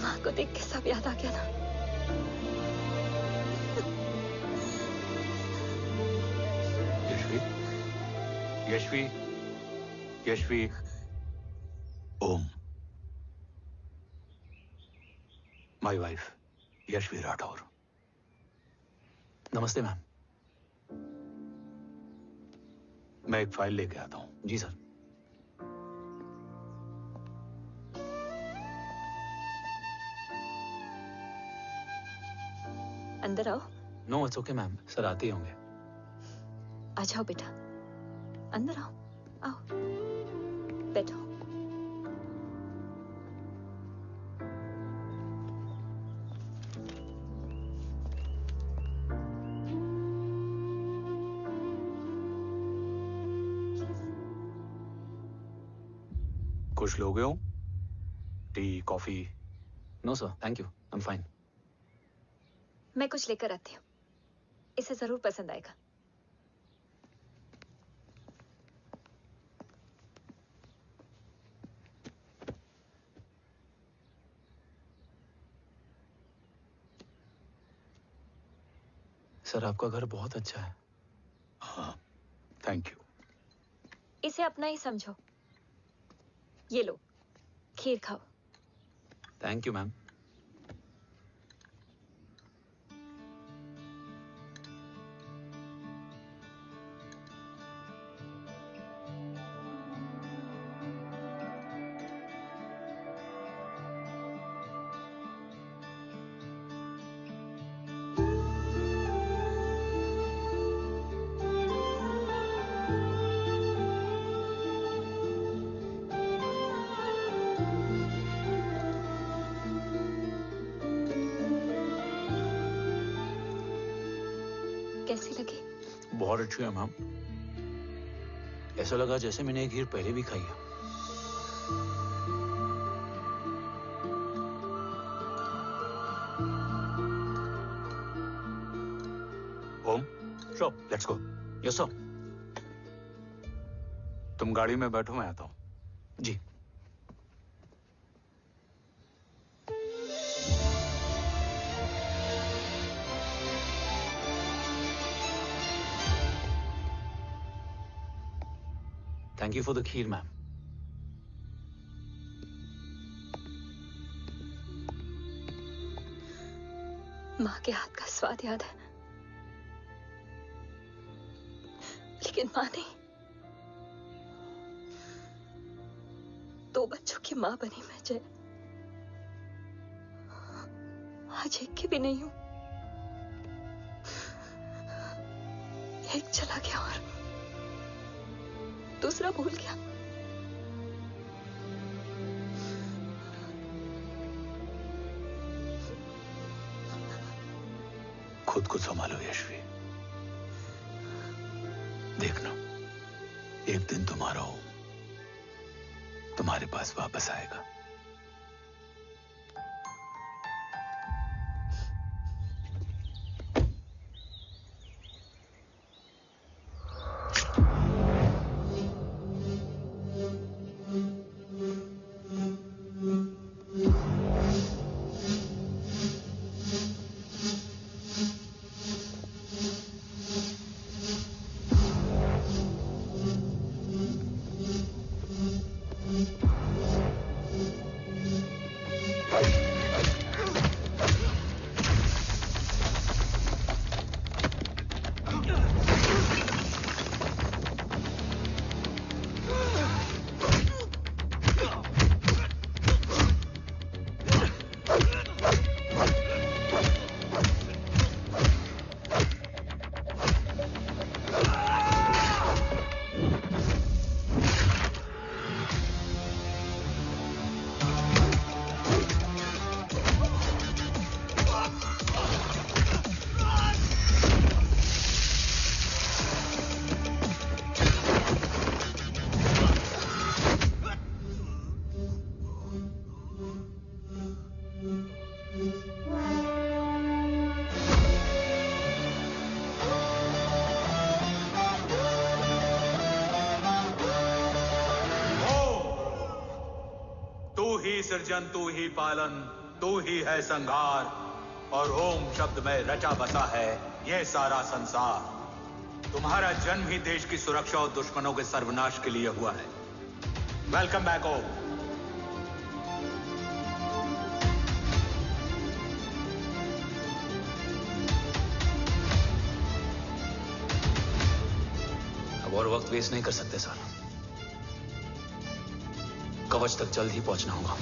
माँ को देख के सब याद आ गया ना। Yashvi, Yashvi, Om, my wife Yashvi Rathore. नमस्ते मैम। मैं एक फाइल लेके आता हूं। जी सर। अंदर आओ। No it's okay ma'am, sir आते ही होंगे। आ जाओ बेटा, अंदर आओ। आओ, बैठो। कुछ लोगे हो? Tea, coffee? No sir, thank you, I am fine. मैं कुछ लेकर आती हूँ, इसे जरूर पसंद आएगा। सर आपका घर बहुत अच्छा है। हाँ, थैंक यू। इसे अपना ही समझो। ये लो, खीर खाओ। Thank you ma'am. बहुत अच्छी है मैम। ऐसा लगा जैसे मैंने एक खीर पहले भी खाई है। Om, sure, let's go. Yes sir. तुम गाड़ी में बैठो, मैं आता हूं। जी। Thank you for the kheer, ma'am. माँ के हाथ का स्वाद याद है, लेकिन माँ नहीं। 2 बच्चों की माँ बनी मैं जय। आज एक की भी नहीं हूं। एक चला गया और दूसरा भूल गया। खुद को संभालो यशवी। देखना, एक दिन तुम्हारा हो तुम्हारे पास वापस आएगा। सृजन तू ही पालन, तू ही है संहार, और ओम शब्द में रचा बसा है यह सारा संसार। तुम्हारा जन्म ही देश की सुरक्षा और दुश्मनों के सर्वनाश के लिए हुआ है। वेलकम बैक ओम। अब और वक्त वेस्ट नहीं कर सकते सर। कवच तक जल्द ही पहुंचना होगा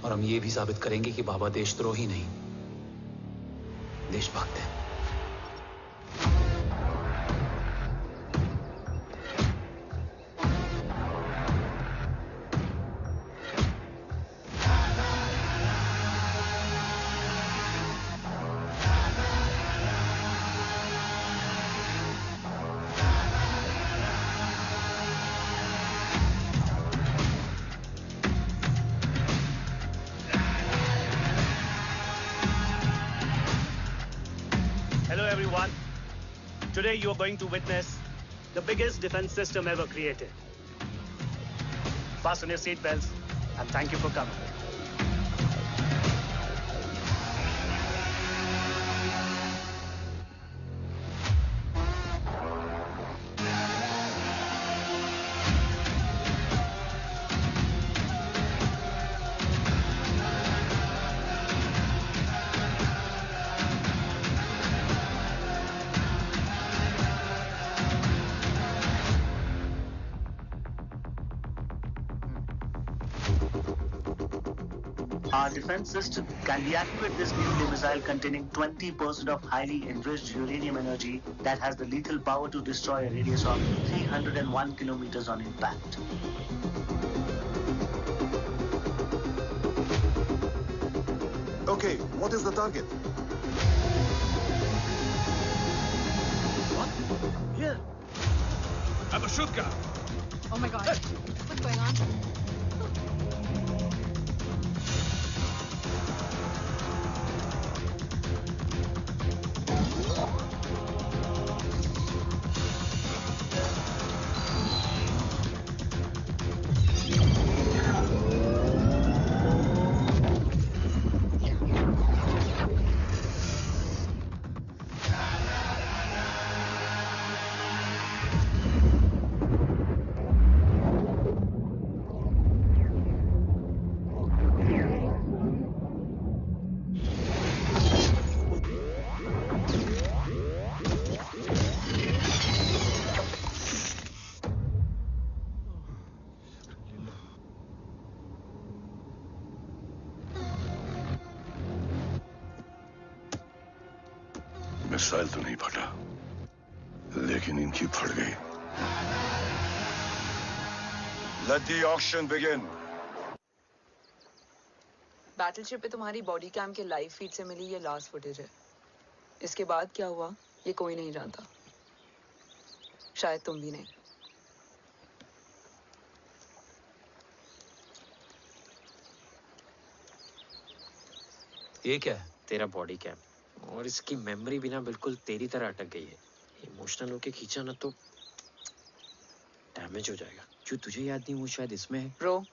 और हम ये भी साबित करेंगे कि बाबा देशद्रोही नहीं, देशभक्त हैं। Today you are going to witness the biggest defense system ever created. Fasten your seat belts and thank you for coming. Our defense system can deactivate this nuclear missile containing 20% of highly enriched uranium energy that has the lethal power to destroy a radius of 301 kilometers on impact. Okay, what is the target? Here. I have a shotgun. Oh my God. What's going on? Missile तो नहीं फटा, लेकिन इनकी फट गई। Let the auction begin. Battleship पे तुम्हारी body cam के लाइव फीड से मिली ये लास्ट फुटेज है। इसके बाद क्या हुआ ये कोई नहीं जानता, शायद तुम भी नहीं। ये क्या है? तेरा बॉडी कैम, और इसकी मेमोरी बिना बिल्कुल तेरी तरह अटक गई है। इमोशनल होके खींचा ना तो डैमेज हो जाएगा। जो तुझे याद नहीं वो शायद इसमें है। Bro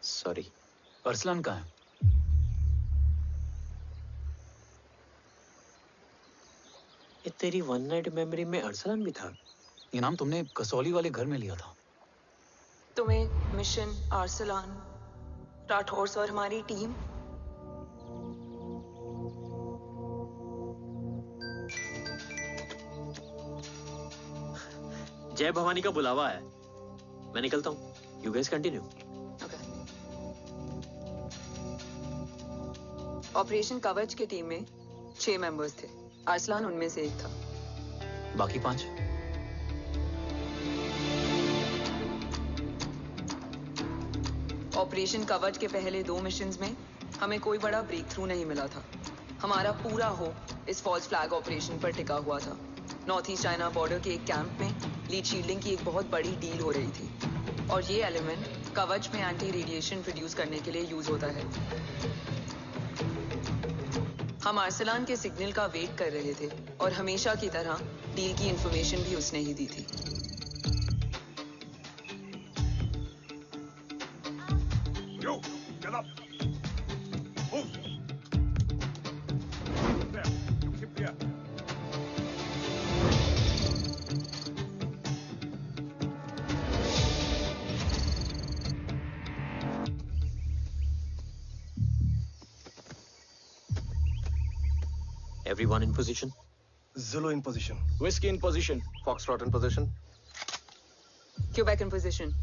sorry. अरसलान कहाँ है? ये तेरी वन नाइट मेमोरी में अरसलान भी था? ये नाम तुमने कसौली वाले घर में लिया था। तुम्हें मिशन अरसलान राठौर और हमारी टीम जय भवानी का बुलावा है, मैं निकलता हूँ। You guys continue. ऑपरेशन कवच की टीम में 6 मेंबर्स थे, अरसलान उनमें से एक था। बाकी 5? ऑपरेशन कवच के पहले 2 मिशंस में हमें कोई बड़ा ब्रेक थ्रू नहीं मिला था। हमारा पूरा होप इस फॉल्स फ्लैग ऑपरेशन पर टिका हुआ था। नॉर्थ ईस्ट चाइना बॉर्डर के एक कैंप में लीड शील्डिंग की एक बहुत बड़ी डील हो रही थी, और ये एलिमेंट कवच में एंटी रेडिएशन प्रोड्यूस करने के लिए यूज होता है। हम अरसलान के सिग्नल का वेट कर रहे थे, और हमेशा की तरह डील की इंफॉर्मेशन भी उसने ही दी थी। Yo, get up. Move. There. Keep there. Everyone in position? Zulu in position. Whiskey in position. Foxtrot in position. Quebec in position.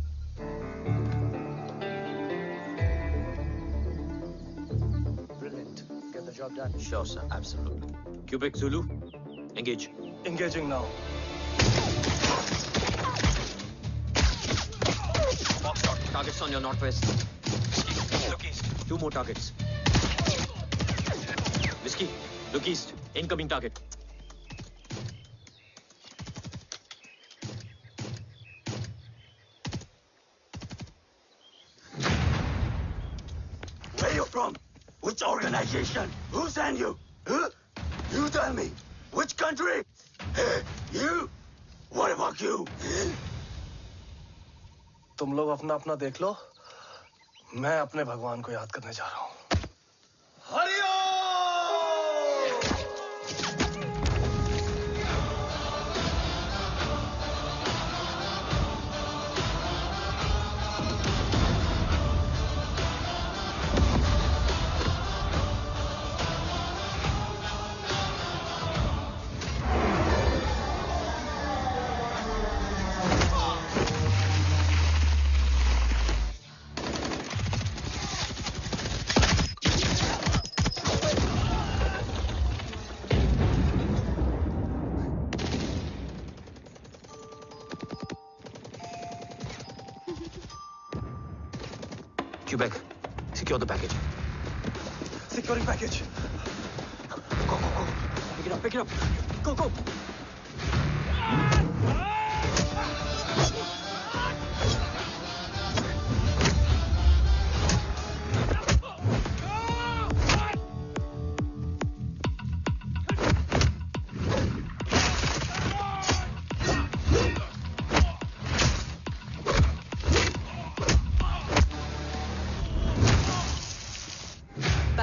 Brilliant. Get the job done. Sure, sir. Absolutely. Quebec Zulu, engage. Engaging now. Foxtrot, targets on your northwest. Look east. 2 more targets. Whiskey, look east. Incoming target. Where you from? Which organization? Who sent you? Huh? You tell me. Which country? Hey, you? What about you? तुम लोग अपना अपना देख लो, मैं अपने भगवान को याद करने जा रहा हूँ। Quebec, secure the package. Securing package. Go, go, go. Pick it up, pick it up. Go, go.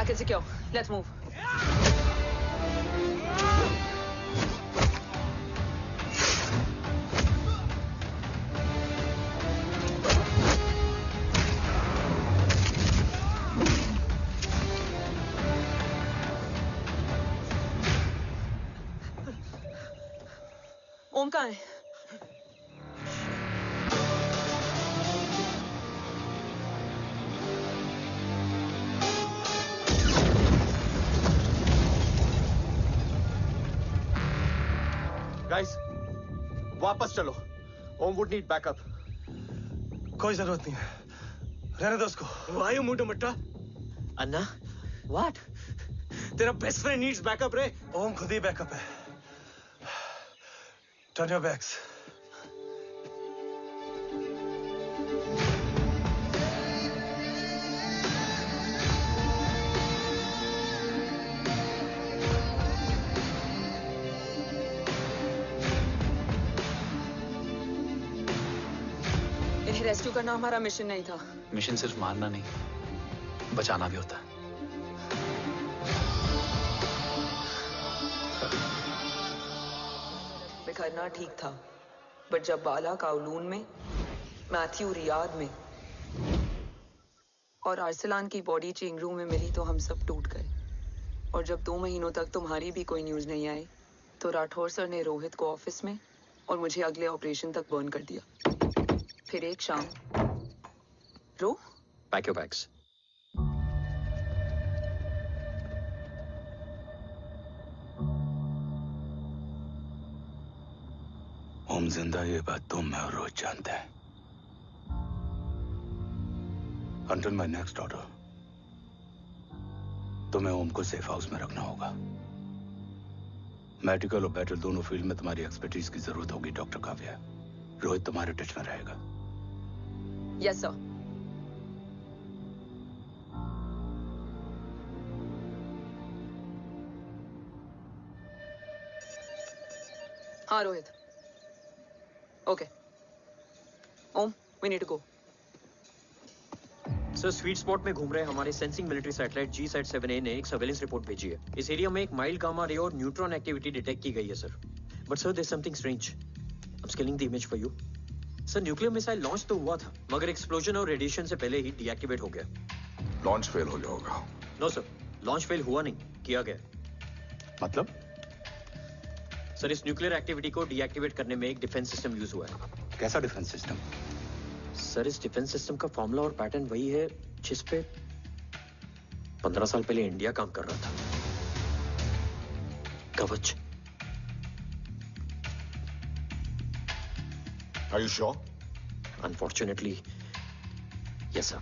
Market secure. Let's move. ओम कहाँ है? गाइस, वापस चलो। Om would need backup. कोई जरूरत नहीं है, रहने दो उसको। Why you मुंडो मट्टा? अन्ना, what? तेरा बेस्ट फ्रेंड नीड्स बैकअप रे। ओम खुद ही बैकअप है। Turn your backs. इन्हें रेस्क्यू करना हमारा मिशन नहीं था। मिशन सिर्फ मारना नहीं, बचाना भी होता है। बिखरना ठीक था, बट जब बाला काउलून में, मैथ्यू रियाद में और आर्सलान की बॉडी चेंज रूम में मिली तो हम सब टूट गए। और जब 2 महीनों तक तुम्हारी भी कोई न्यूज नहीं आई तो राठौर सर ने रोहित को ऑफिस में और मुझे अगले ऑपरेशन तक बर्न कर दिया। फिर एक शाम रो पैक योर बैग्स। ओम जिंदा, ये बात तुम मैं और रोज जानते हैं। Until my next order, तुम्हें ओम को सेफ हाउस में रखना होगा। मेडिकल और बैटल दोनों फील्ड में तुम्हारी एक्सपर्टीज की जरूरत होगी डॉक्टर काव्या। रोहित तुम्हारे टच में रहेगा। Yes sir. हाँ Rohit. Okay Om, we need to go. Sir, sweet spot में घूम रहे हमारे सेंसिंग मिलिट्री सैटेलाइट G-SAT-7A ने एक सर्वेलेंस रिपोर्ट भेजी है। इस एरिया में एक माइल्ड गामा रे और न्यूट्रॉन एक्टिविटी डिटेक्ट की गई है sir. But sir, there is something strange. I am scaling the image for you. Sir, nuclear missile launch तो हुआ था, मगर एक्सप्लोजन और रेडिएशन से पहले ही डीएक्टिवेट हो गया। लॉन्च फेल हो गया होगा। नो सर, लॉन्च फेल हुआ नहीं, किया गया। मतलब? सर, इस न्यूक्लियर एक्टिविटी को डीएक्टिवेट करने में एक डिफेंस सिस्टम यूज हुआ है। कैसा डिफेंस सिस्टम? सर, इस डिफेंस सिस्टम का फॉर्मूला और पैटर्न वही है जिस पे 15 साल पहले इंडिया काम कर रहा था। कवच। Are you sure? Unfortunately, yes sir.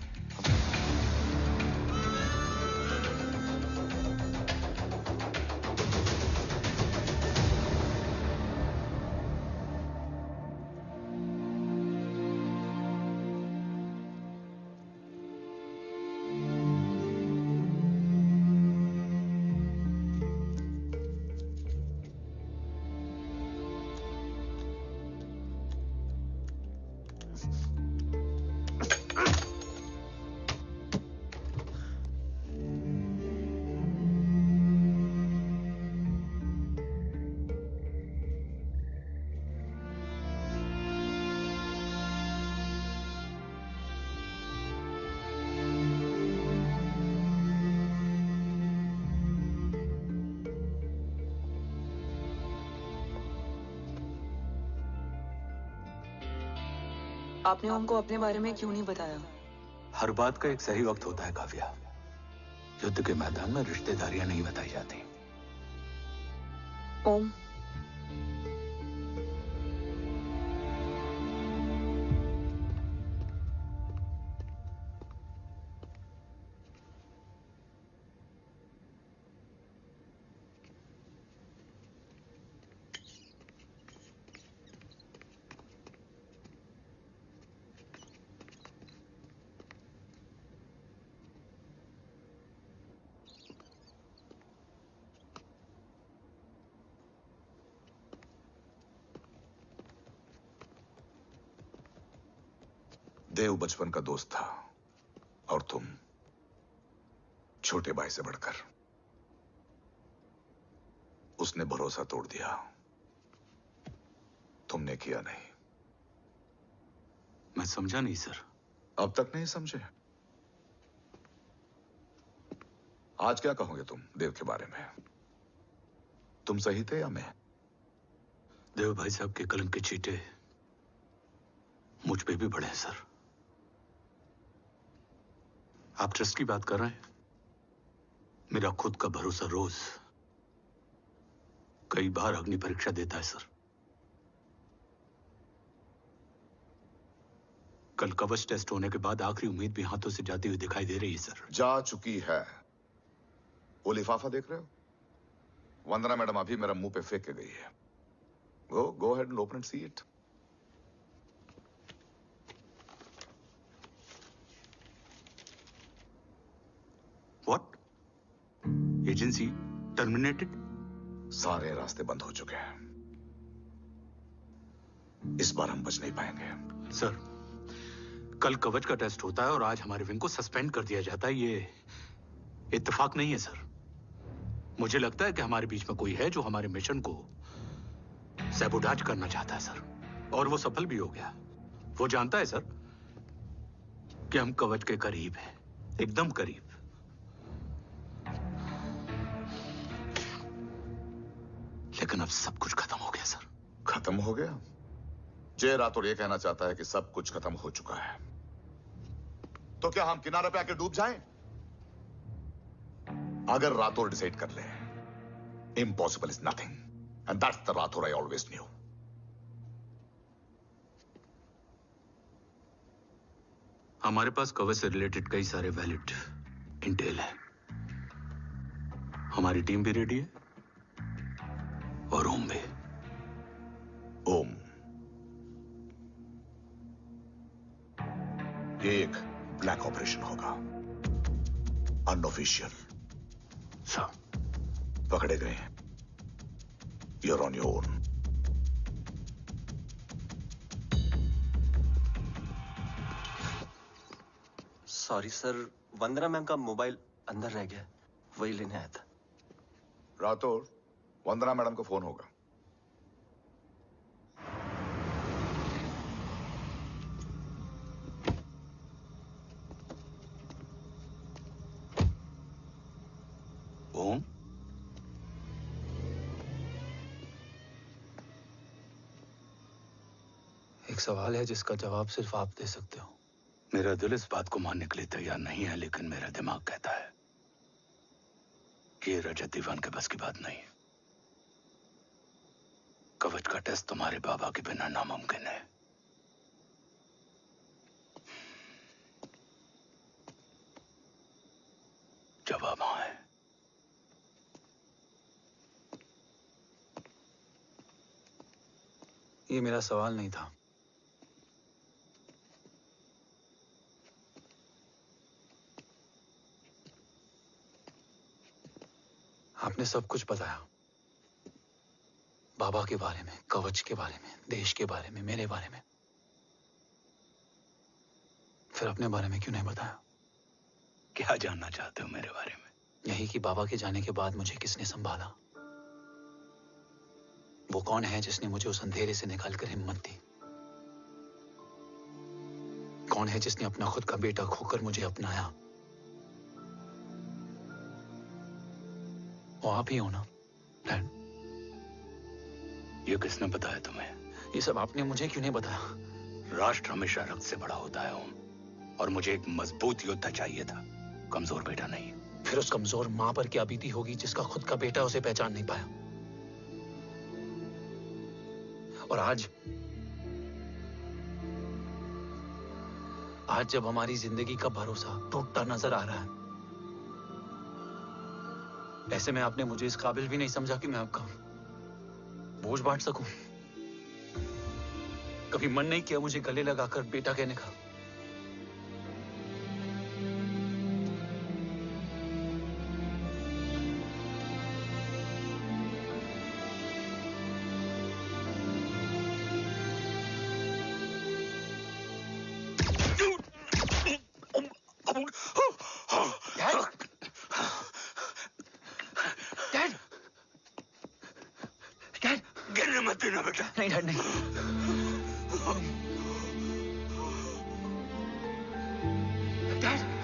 आपने ओम को अपने बारे में क्यों नहीं बताया? हर बात का एक सही वक्त होता है काव्या। युद्ध के मैदान में रिश्तेदारियां नहीं बताई जाती। ओम, देव बचपन का दोस्त था और तुम छोटे भाई से बढ़कर उसने भरोसा तोड़ दिया। तुमने किया नहीं। मैं समझा नहीं सर। अब तक नहीं समझे? आज क्या कहोगे तुम देव के बारे में? तुम सही थे या मैं? देव भाई साहब के कलम के चीटे मुझ पे भी पड़े हैं सर। आप ट्रस्ट की बात कर रहे हैं? मेरा खुद का भरोसा रोज कई बार अग्नि परीक्षा देता है सर। कल कवच टेस्ट होने के बाद आखिरी उम्मीद भी हाथों से जाती हुई दिखाई दे रही है सर। जा चुकी है। वो लिफाफा देख रहे हो? वंदना मैडम अभी मेरा मुंह पे फेंक के गई है। गो ahead and open and see it. What? Agency terminated? सारे रास्ते बंद हो चुके हैं। इस बार हम बच नहीं पाएंगे। सर, कल कवच का टेस्ट होता है और आज हमारे विंग को सस्पेंड कर दिया जाता है। ये इत्तेफाक नहीं है सर। मुझे लगता है कि हमारे बीच में कोई है जो हमारे मिशन को सैबोटाज करना चाहता है सर, और वो सफल भी हो गया। वो जानता है सर कि हम कवच के करीब हैं, एकदम करीब। लेकिन अब सब कुछ खत्म हो गया सर। खत्म हो गया? जय राठौड़ ये कहना चाहता है कि सब कुछ खत्म हो चुका है। तो क्या हम किनारे पे आके डूब जाएं? अगर राठौड़ डिसाइड कर ले, impossible is nothing, and that's the Rathore I always new. हमारे पास कवच से रिलेटेड कई सारे वैलिड इंटेल है। हमारी टीम भी रेडी है और ओम भी। ओम, ये एक ब्लैक ऑपरेशन होगा, अनऑफिशियल। सर, पकड़े गए हैं। You're on your own. Sorry sir, Vandana ma'am का मोबाइल अंदर रह गया, वही लेने आया था। राठौड़, वंदना मैडम को फोन होगा। ओम, एक सवाल है जिसका जवाब सिर्फ आप दे सकते हो। मेरा दिल इस बात को मानने के लिए तैयार नहीं है, लेकिन मेरा दिमाग कहता है कि ये रजत दीवान के बस की बात नहीं है। कवच का टेस्ट तुम्हारे बाबा के बिना नामुमकिन है। जवाब हाँ है। ये मेरा सवाल नहीं था। आपने सब कुछ बताया, बाबा के बारे में, कवच के बारे में, देश के बारे में, मेरे बारे में। फिर अपने बारे में क्यों नहीं बताया? क्या जानना चाहते हो मेरे बारे में? यही कि बाबा के जाने के बाद मुझे किसने संभाला? वो कौन है जिसने मुझे उस अंधेरे से निकालकर हिम्मत दी? कौन है जिसने अपना खुद का बेटा खोकर मुझे अपनाया? वो आप ही हो ना, डैड? ये किसने बताया तुम्हें? ये सब आपने मुझे क्यों नहीं बताया? राष्ट्र हमेशा रक्त से बड़ा होता है ओम, और मुझे एक मजबूत योद्धा चाहिए था, कमजोर बेटा नहीं। फिर उस कमजोर मां पर क्या बीती होगी जिसका खुद का बेटा उसे पहचान नहीं पाया? और आज जब हमारी जिंदगी का भरोसा टूटता नजर आ रहा है, ऐसे में आपने मुझे इस काबिल भी नहीं समझा कि मैं आपका बोझ बांट सकूं। कभी मन नहीं किया मुझे गले लगाकर बेटा कहने का? जा। नहीं डैड नहीं। डैड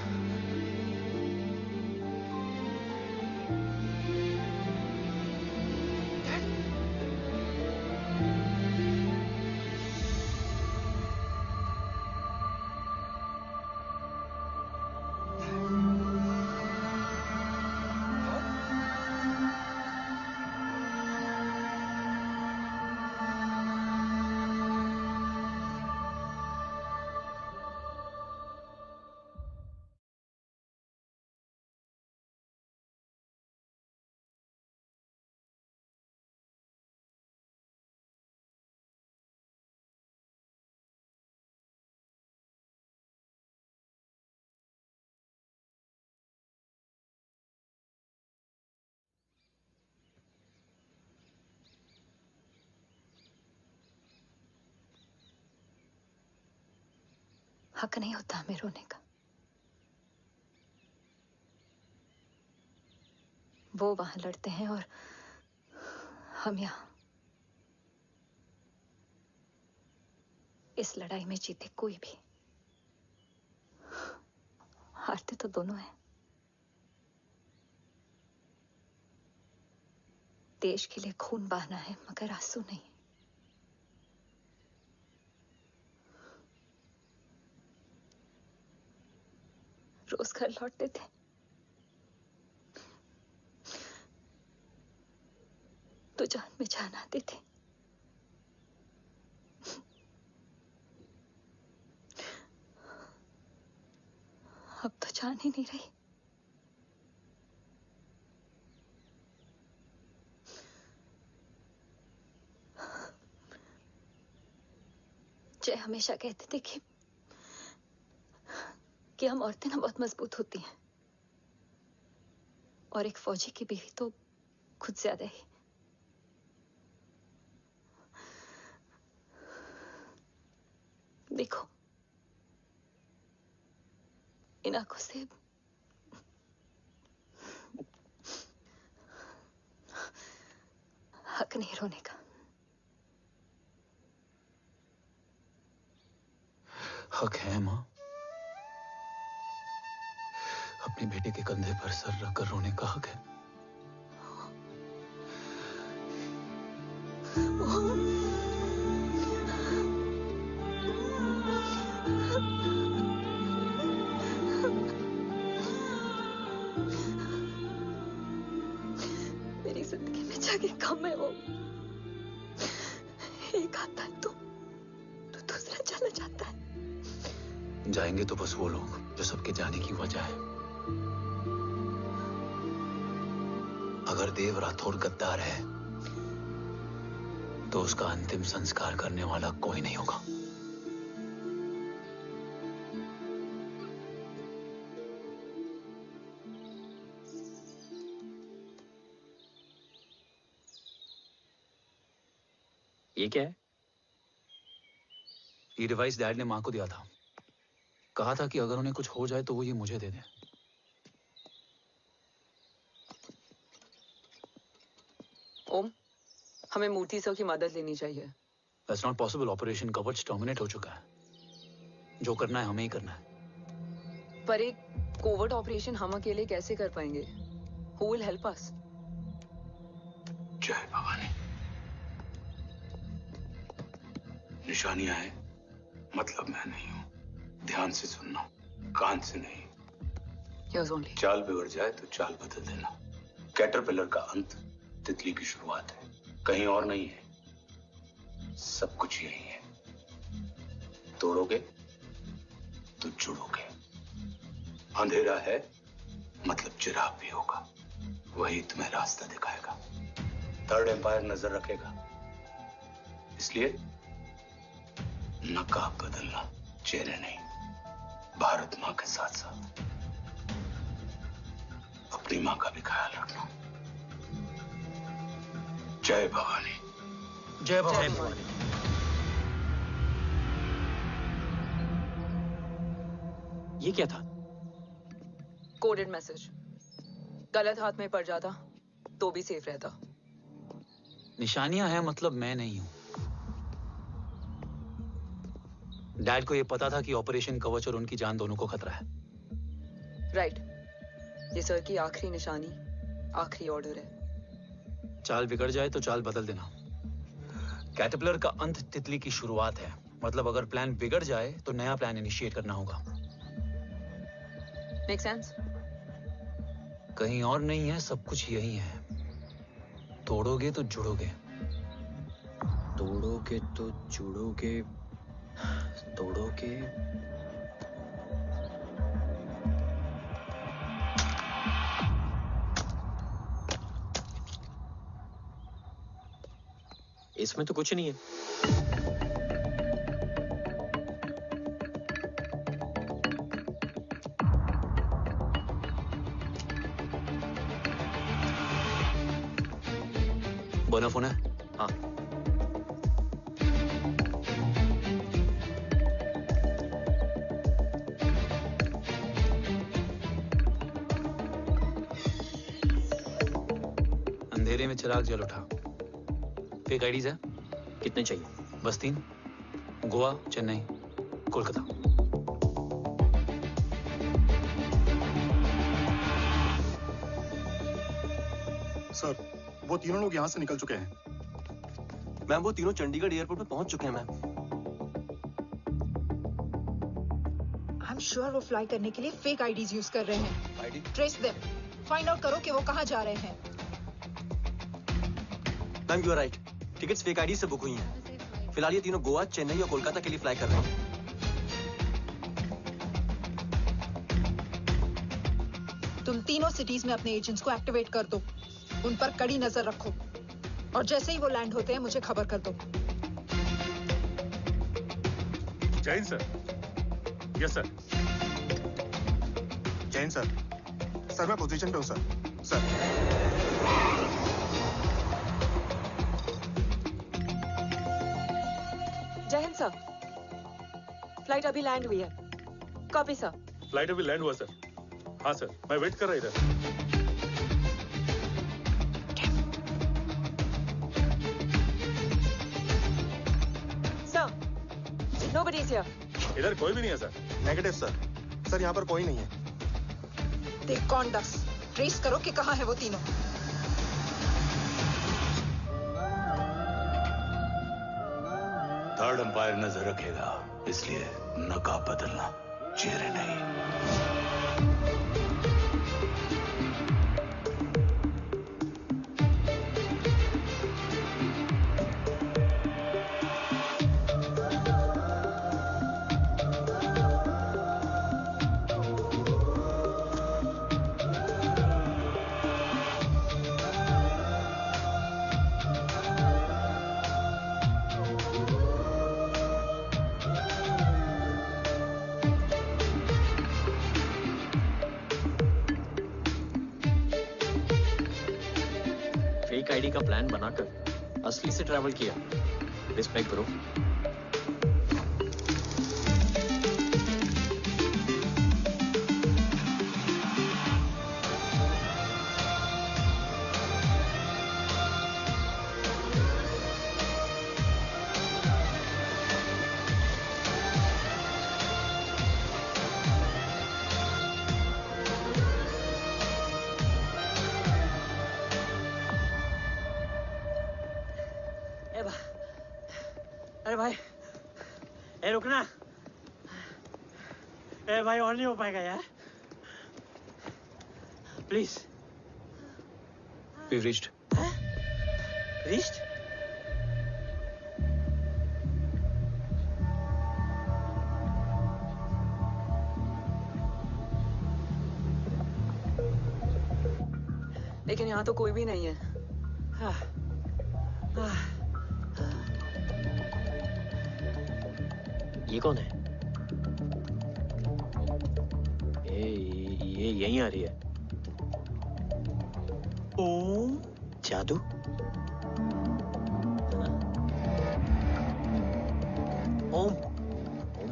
हक नहीं होता हमें रोने का। वो वहां लड़ते हैं और हम यहां। इस लड़ाई में जीते कोई भी, हारते तो दोनों हैं। देश के लिए खून बहाना है मगर आंसू नहीं। रोज घर लौटते थे, तो जान में जान आते थे। अब तो जान ही नहीं रही। जय हमेशा कहते थे कि हम औरतें ना बहुत मजबूत होती हैं, और एक फौजी की बीवी तो खुद ज्यादा ही। देखो, इन आंखों से हक नहीं रोने का। हक है मां। अपने बेटे के कंधे पर सर रखकर रोने का हक है। मेरी जिंदगी में जगह कम है वो। एक आता है तो दूसरा चला जाता है। जाएंगे तो बस वो लोग जो सबके जाने की वजह है। अगर देव राठौर गद्दार है तो उसका अंतिम संस्कार करने वाला कोई नहीं होगा। ये क्या है? ये डिवाइस डैड ने मां को दिया था। कहा था कि अगर उन्हें कुछ हो जाए तो वो ये मुझे दे दें। ओम, हमें मूर्ति सर की मदद लेनी चाहिए। That's not possible. ऑपरेशन कवच टर्मिनेट हो चुका है। जो करना है हमें ही करना है। पर एक कोवर्ट ऑपरेशन हम अकेले कैसे कर पाएंगे? Who will help us? जय भवानी। निशानियां हैं, मतलब मैं नहीं हूं। ध्यान से सुनना, कान से नहीं। Yes, only. चाल बिगड़ जाए तो चाल बदल देना। कैटरपिलर का अंत तितली की शुरुआत है, कहीं और नहीं है। सब कुछ यही है। तोड़ोगे तो जुड़ोगे। अंधेरा है मतलब चिराग भी होगा, वही तुम्हें रास्ता दिखाएगा। थर्ड एम्पायर नजर रखेगा, इसलिए नकाब बदलना, चेहरे नहीं। भारत मां के साथ साथ अपनी मां का भी ख्याल रखना। जय भवानी। जय भवानी। ये क्या था? Coded message. गलत हाथ में पड़ जाता तो भी सेफ रहता। निशानियां हैं मतलब मैं नहीं हूं। डैड को ये पता था कि ऑपरेशन कवच और उनकी जान दोनों को खतरा है। राइट। ये सर की आखिरी निशानी, आखिरी ऑर्डर है। चाल बिगड़ जाए तो चाल बदल देना। कैटरपिलर का अंत तितली की शुरुआत है। मतलब अगर प्लान बिगड़ जाए तो नया प्लान इनिशिएट करना होगा। Make sense? कहीं और नहीं है, सब कुछ यही है। तोड़ोगे तो जुड़ोगे। तोड़ोगे तो जुड़ोगे। तोड़ोगे। इसमें तो कुछ नहीं है। बोना फोन है? हाँ। अंधेरे में चिराग जल उठा। फेक आईडीज है? कितने चाहिए? बस 3। गोवा, चेन्नई, कोलकाता। सर, वो तीनों लोग यहाँ से निकल चुके हैं। मैम, वो तीनों चंडीगढ़ एयरपोर्ट पे पहुंच चुके हैं मैम। आई एम श्योर वो फ्लाई करने के लिए फेक आईडीज यूज कर रहे हैं। ID? Trace them. Find out करो कि वो कहाँ जा रहे हैं। Ma'am, you are right. Tickets fake ID से बुक हुई हैं। फिलहाल ये तीनों गोवा, चेन्नई और कोलकाता के लिए फ्लाई कर रहे हैं। तुम तीनों सिटीज में अपने एजेंट्स को एक्टिवेट कर दो। उन पर कड़ी नजर रखो और जैसे ही वो लैंड होते हैं मुझे खबर कर दो। Jain sir. Yes sir. Jain sir. Sir मैं पोजीशन पे हूँ सर। सर। जय हिंद सर। फ्लाइट अभी लैंड हुई है। Copy sir. फ्लाइट अभी लैंड हुआ सर। हाँ सर, मैं वेट कर रहा इधर। Nobody is here. इधर कोई भी नहीं है सर। Negative sir. सर यहाँ पर कोई नहीं है। देख कौन दस। ट्रेस करो कि कहाँ है वो तीनों। थर्ड अंपायर नजर रखेगा, इसलिए नकाब बदलना, चेहरे नहीं। आईडी का प्लान बनाकर असली से ट्रैवल किया। रिस्पेक्ट करो। अरे भाई, ए रुकना। ए भाई और नहीं हो पाएगा यार, प्लीज। We've reached. Reached? लेकिन यहाँ तो कोई भी नहीं है। ये कौन है? ये यहीं आ रही है। ओम जादू? ओम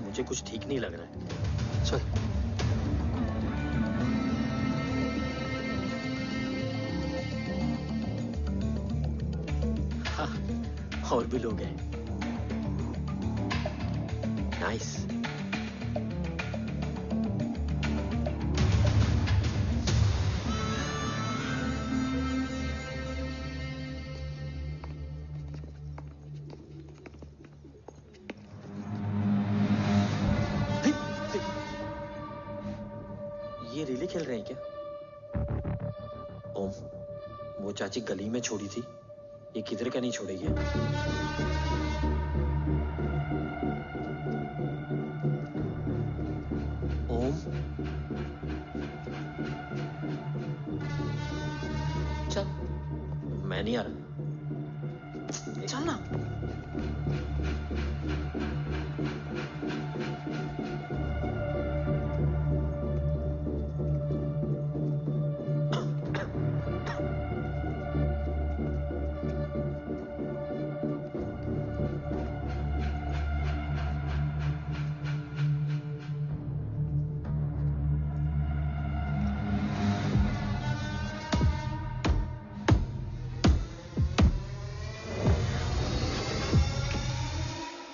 मुझे कुछ ठीक नहीं लग रहा है। चल। हाँ, और भी लोग हैं। नाइस। ये रिले खेल रहे हैं क्या? ओम, वो चाची गली में छोड़ी थी, ये किधर क्या नहीं छोड़ेगी? ओम, चल, मैं नहीं आ रहा। चल ना।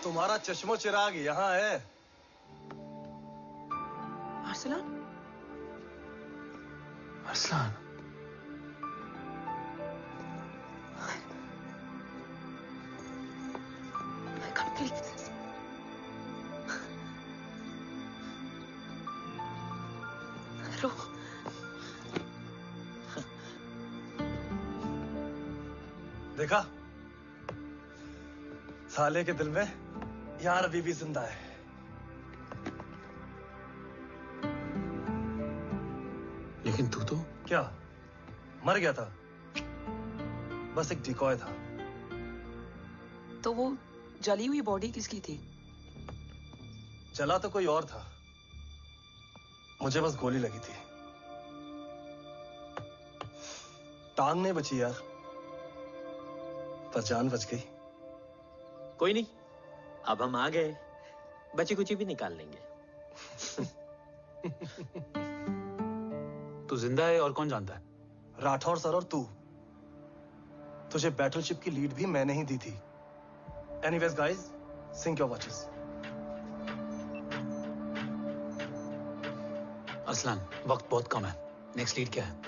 तुम्हारा चश्मो चिराग यहाँ है। Arsalan? Arsalan, I can't believe this. रो। देखा, साले के दिल में यार बीबी जिंदा है। लेकिन तू तो क्या मर गया था? बस एक डिकॉय था। तो वो जली हुई बॉडी किसकी थी? जला तो कोई और था, मुझे बस गोली लगी थी। टांग नहीं बची यार, पर जान बच गई। कोई नहीं, अब हम आ गए, बची कुची भी निकाल लेंगे। तू जिंदा है और कौन जानता है? राठौर सर और तू। तुझे बैटलशिप की लीड भी मैंने ही दी थी। Anyways guys, sync your watches. Arsalan, वक्त बहुत कम है, नेक्स्ट लीड क्या है?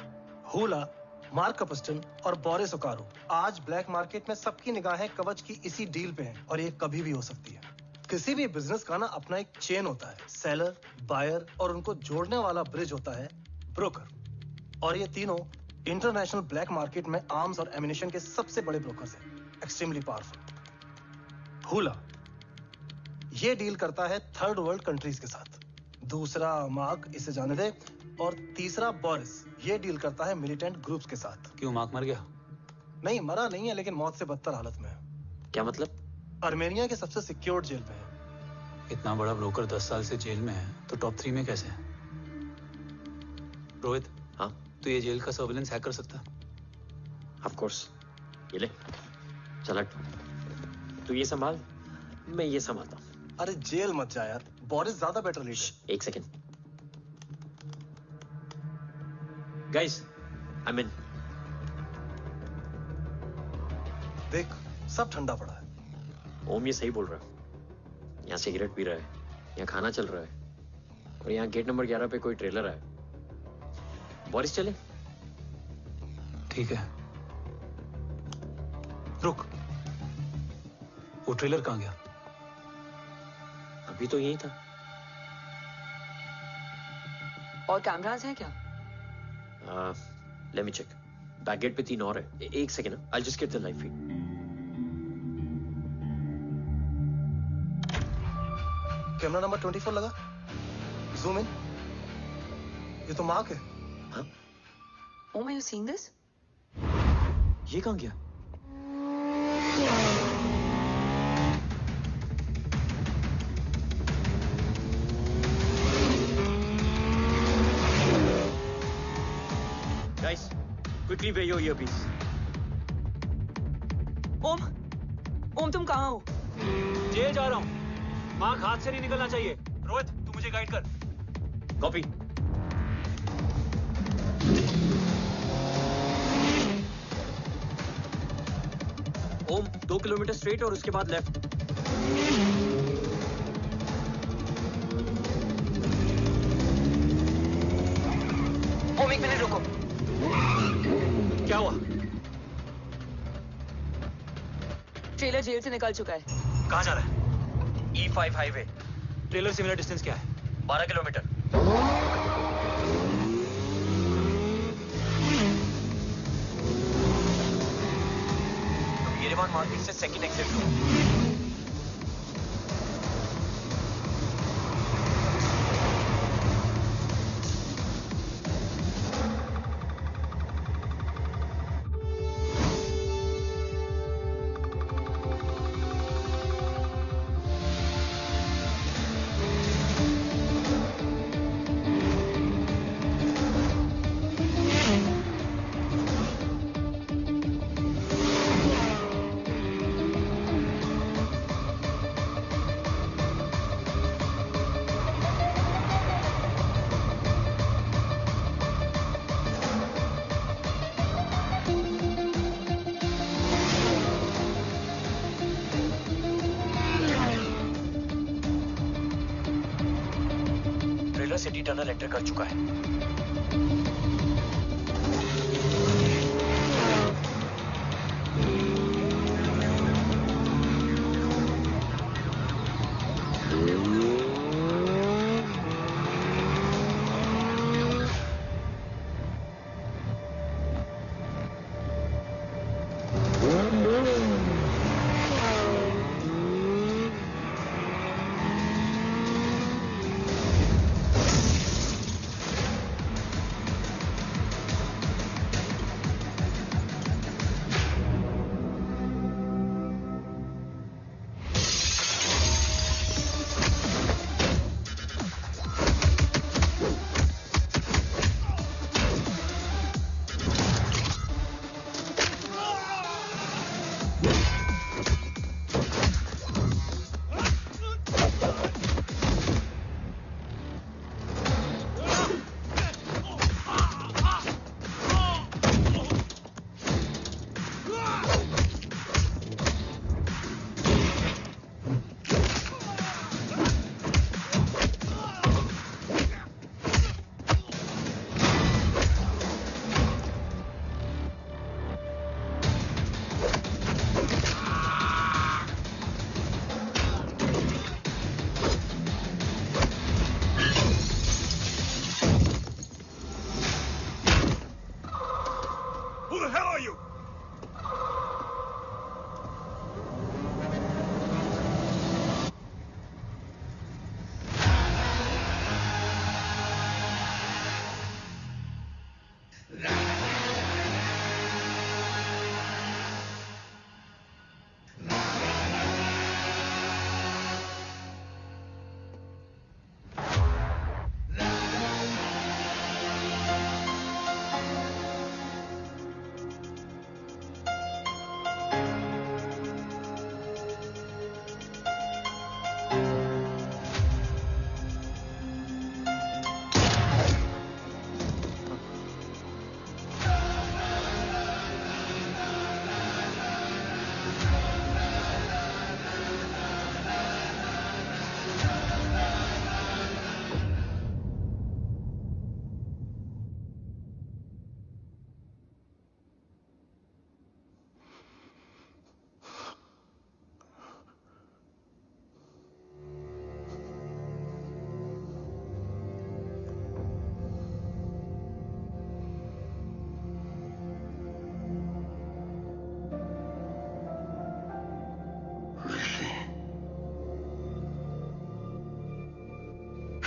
हुला, मार्क कपस्टन और बोरिस ओकारो। आज ब्लैक मार्केट में सबकी निगाहें कवच की इसी डील पे हैं और ये कभी भी हो सकती है। किसी भी बिजनेस का ना अपना एक चेन होता है, सेलर, बायर और उनको जोड़ने वाला ब्रिज होता है ब्रोकर। और ये तीनों इंटरनेशनल ब्लैक मार्केट में आर्म्स और एमिनेशन के सबसे बड़े ब्रोकर्स हैं, एक्सट्रीमली पावरफुल। हुला ये डील करता है थर्ड वर्ल्ड कंट्रीज के साथ, दूसरा मार्क, इसे जाने दे, और तीसरा बोरिस ये डील करता है मिलिटेंट ग्रुप्स के साथ। क्यों, मार्क मर गया? नहीं, मरा नहीं है, लेकिन मौत से बदतर हालत में है। क्या मतलब? आर्मेनिया के सबसे सिक्योर्ड जेल में है। इतना बड़ा ब्रोकर 10 साल से जेल में है, तो टॉप 3 में कैसे है? रोहित, हाँ? तो ये जेल का सर्विलेंस हैक कर सकता? Of course. ये ले, चल हट। तू ये संभाल, मैं ये संभालता हूँ। अरे जेल मत जा यार, बोरिस ज्यादा बेटर लीडर। एक सेकेंड। गाइस, आई मीन, देख सब ठंडा पड़ा है। ओम ये सही बोल रहा है। यहाँ सिगरेट पी रहा है, यहाँ खाना चल रहा है, और यहाँ गेट नंबर 11 पे कोई ट्रेलर है। बोरिस चले? ठीक है, रुक, वो ट्रेलर कहाँ गया? अभी तो यही था। और कैमरास हैं क्या? Let me check. Back gate पे 3 और है। एक second, I just get the live feed. Camera number 24 लगा, जूम इन। ये तो मार्क है। हाँ? Oh, are you seeing this? ये कहाँ गया? Guys, quickly wear your earpiece. ओम तुम कहाँ हो? जेल जा रहा हूँ। मार्क हाथ से नहीं निकलना चाहिए। रोहित, तू मुझे गाइड कर। कॉपी। ओम 2 किलोमीटर स्ट्रेट और उसके बाद लेफ्ट। एक मिनट रुको। क्या हुआ? ट्रेलर जेल से निकल चुका है। कहाँ जा रहा है? E5 highway. ट्रेलर से मेरा डिस्टेंस क्या है? 12 किलोमीटर। तुम येरेवान मार्केट से सेकंड एक्सिट लो। सिटी टनल एंटर कर चुका है।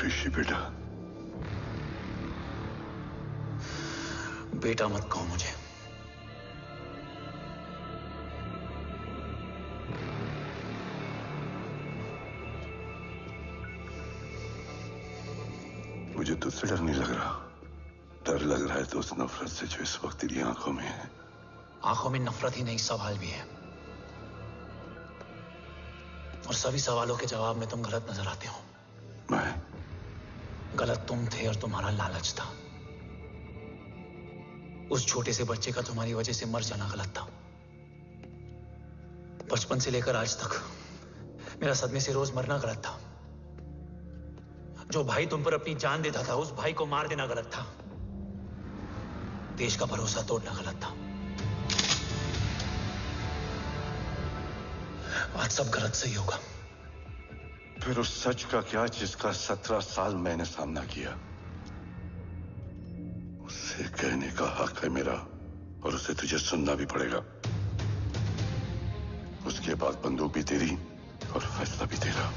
ऋषि बेटा, बेटा मत कहो मुझे। मुझे तुझसे डर नहीं लग रहा, डर लग रहा है तो उस नफरत से जो इस वक्त तेरी आंखों में है। आंखों में नफरत ही नहीं, सवाल भी है, और सभी सवालों के जवाब में तुम गलत नजर आते हो। मैं गलत तुम थे और तुम्हारा लालच था। उस छोटे से बच्चे का तुम्हारी वजह से मर जाना गलत था। बचपन से लेकर आज तक मेरा सदमे से रोज मरना गलत था। जो भाई तुम पर अपनी जान देता था, उस भाई को मार देना गलत था। देश का भरोसा तोड़ना गलत था। आज सब गलत सही होगा। फिर उस सच का क्या जिसका 17 साल मैंने सामना किया? उसे कहने का हक है मेरा, और उसे तुझे सुनना भी पड़ेगा। उसके बाद बंदूक भी तेरी और फैसला भी तेरा।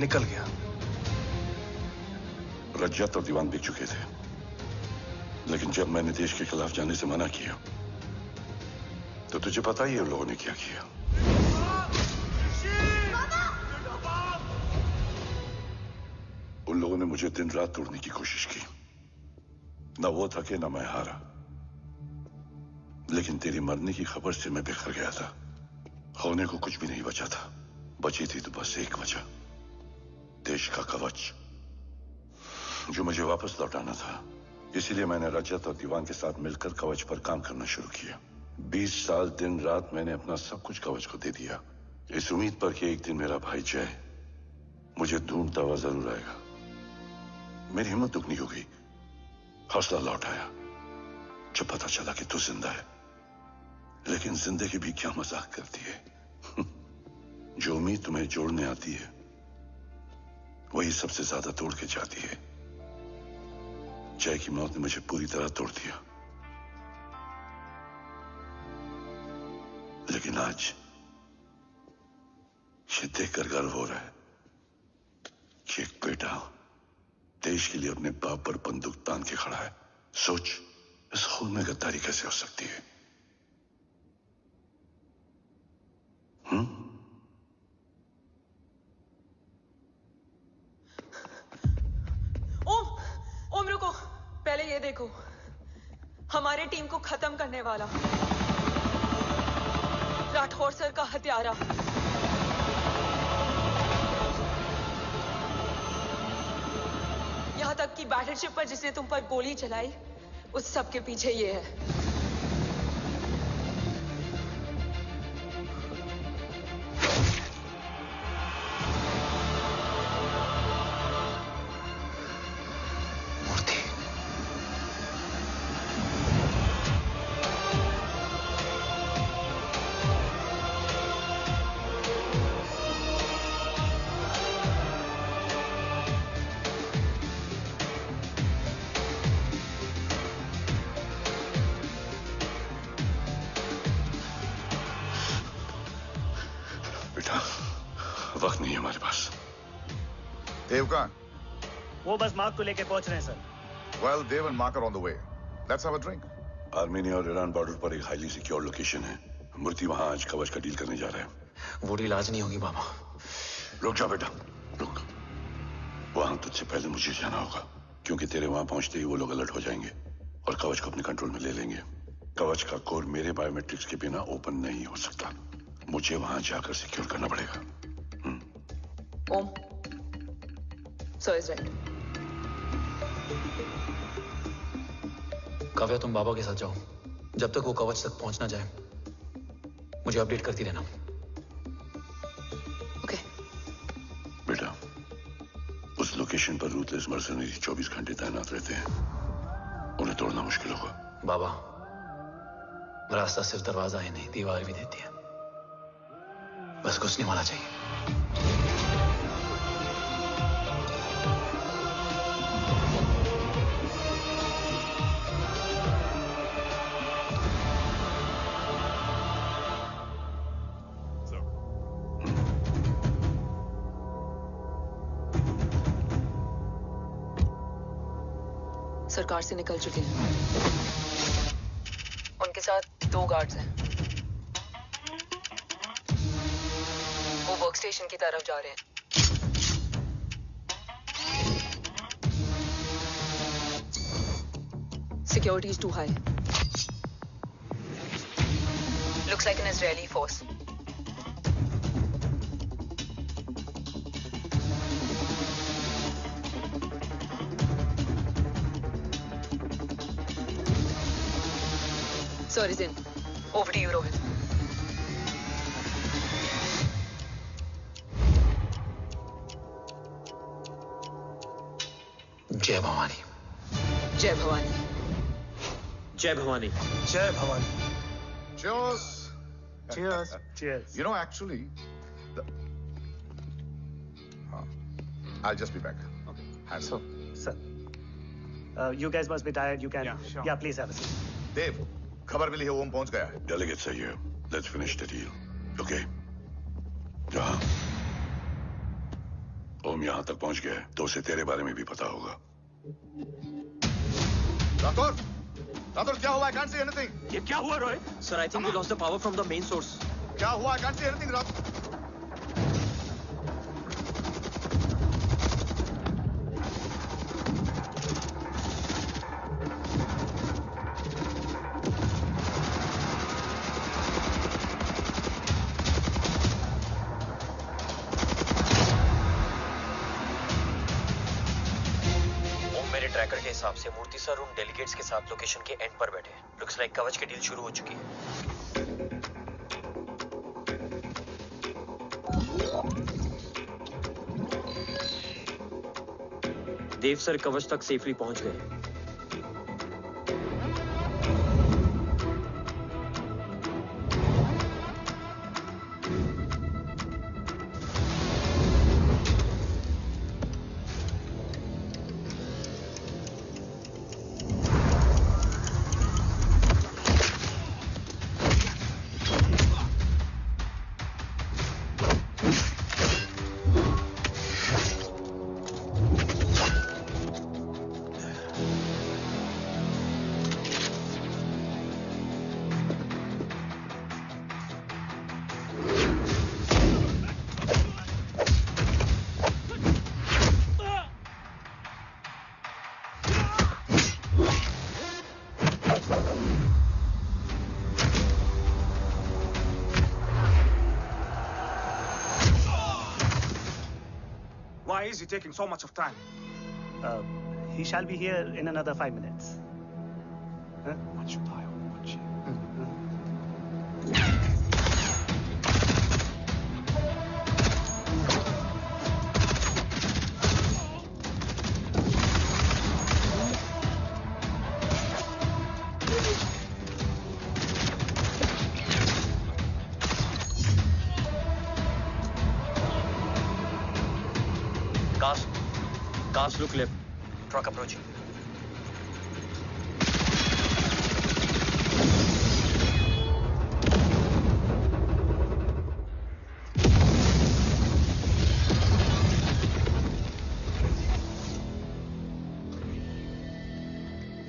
निकल गया। रज्जत और दीवान बिक चुके थे, लेकिन जब मैंने देश के खिलाफ जाने से मना किया तो तुझे पता ही है उन लोगों ने क्या किया। उन लोगों ने मुझे दिन रात तोड़ने की कोशिश की। ना वो थके ना मैं हारा, लेकिन तेरी मरने की खबर से मैं बिखर गया था। होने को कुछ भी नहीं बचा था। बची थी तो बस एक वजह, देश का कवच जो मुझे वापस लौटाना था। इसीलिए मैंने रजत और दीवान के साथ मिलकर कवच पर काम करना शुरू किया। 20 साल दिन रात मैंने अपना सब कुछ कवच को दे दिया, इस उम्मीद पर कि एक दिन मेरा भाई जय मुझे ढूंढता हुआ जरूर आएगा। मेरी हिम्मत दुगनी हो गई, हौसला लौट आया जब पता चला कि तू जिंदा है। लेकिन जिंदगी भी क्या मजाक करती है। जो उम्मीद तुम्हें जोड़ने आती है वही सबसे ज्यादा तोड़ के जाती है। जय की मौत ने मुझे पूरी तरह तोड़ दिया, लेकिन आज ये देखकर गर्व हो रहा है कि एक बेटा देश के लिए अपने बाप पर बंदूक तान के खड़ा है। सोच, इस खून में गद्दारी कैसे हो सकती है? ओम रुको, पहले ये देखो, हमारे टीम को खत्म करने वाला राठौर सर का हत्यारा। यहां तक कि बैटलशिप पर जिसने तुम पर गोली चलाई, उस सब के पीछे ये है। वक्त नहीं है हमारे पास। देव कहाँ? वो बस मार्क को लेके पहुंच रहे हैं sir. Well, Dev and Mark are on the way. Let's have a drink. Armenia और ईरान बॉर्डर पर एक हाईली सिक्योर लोकेशन है। मूर्ति वहां आज कवच का डील करने जा रहा है। वो डील आज नहीं होगी बाबा। रुक जा बेटा, रुक। वहां तुझसे पहले मुझे जाना होगा, क्योंकि तेरे वहां पहुंचते ही वो लोग अलर्ट हो जाएंगे और कवच को अपने कंट्रोल में ले लेंगे। कवच का कोड मेरे बायोमेट्रिक्स के बिना ओपन नहीं हो सकता। मुझे वहां जाकर सिक्योर करना पड़ेगा। ओम, सो इज राइट। काव्या, तुम बाबा के साथ जाओ। जब तक वो कवच तक पहुंच ना जाए मुझे अपडेट करती रहना। ओके। बेटा, उस लोकेशन पर रूथलेस मर्सनरी 24 घंटे तैनात रहते हैं। उन्हें तोड़ना मुश्किल होगा। बाबा, रास्ता सिर्फ दरवाजा ही नहीं, दीवार भी देती है। बस घुसने वाला चाहिए। सरकार से निकल चुके हैं। उनके साथ 2 गार्ड्स हैं। वो वर्क स्टेशन की तरफ जा रहे हैं। Security is too high. Looks like an Israeli force. Sir is in. Over to you, Rohit. जय भवानी। जय भवानी। जय भवानी। जय Bhavani. Cheers. Cheers. Cheers. You know, actually, I'll just be back. Okay. So, sir, you guys must be tired. You can. Yeah, sure. Yeah, please have a seat. Dave, खबर मिली है ओम पहुंच गया है। Delegates are here. Let's finish the deal. Okay? जहाँ ओम यहाँ तक पहुंच गया है, तो उसे तेरे बारे में भी पता होगा। राठौर क्या हुआ? I can't see anything. ये क्या हुआ Rohit? Sir, I think we lost the power from the main source. क्या हुआ? I can't see anything, Rathore. Tracker के हिसाब से मूर्ति सर उन डेलीगेट्स के साथ लोकेशन के एंड पर बैठे हैं। लुक्स लाइक कवच की डील शुरू हो चुकी है। देव सर कवच तक सेफली पहुंच गए। Why is he taking so much of time? He shall be here in another 5 minutes. Huh? What should I watch? Cars look left. Truck approaching.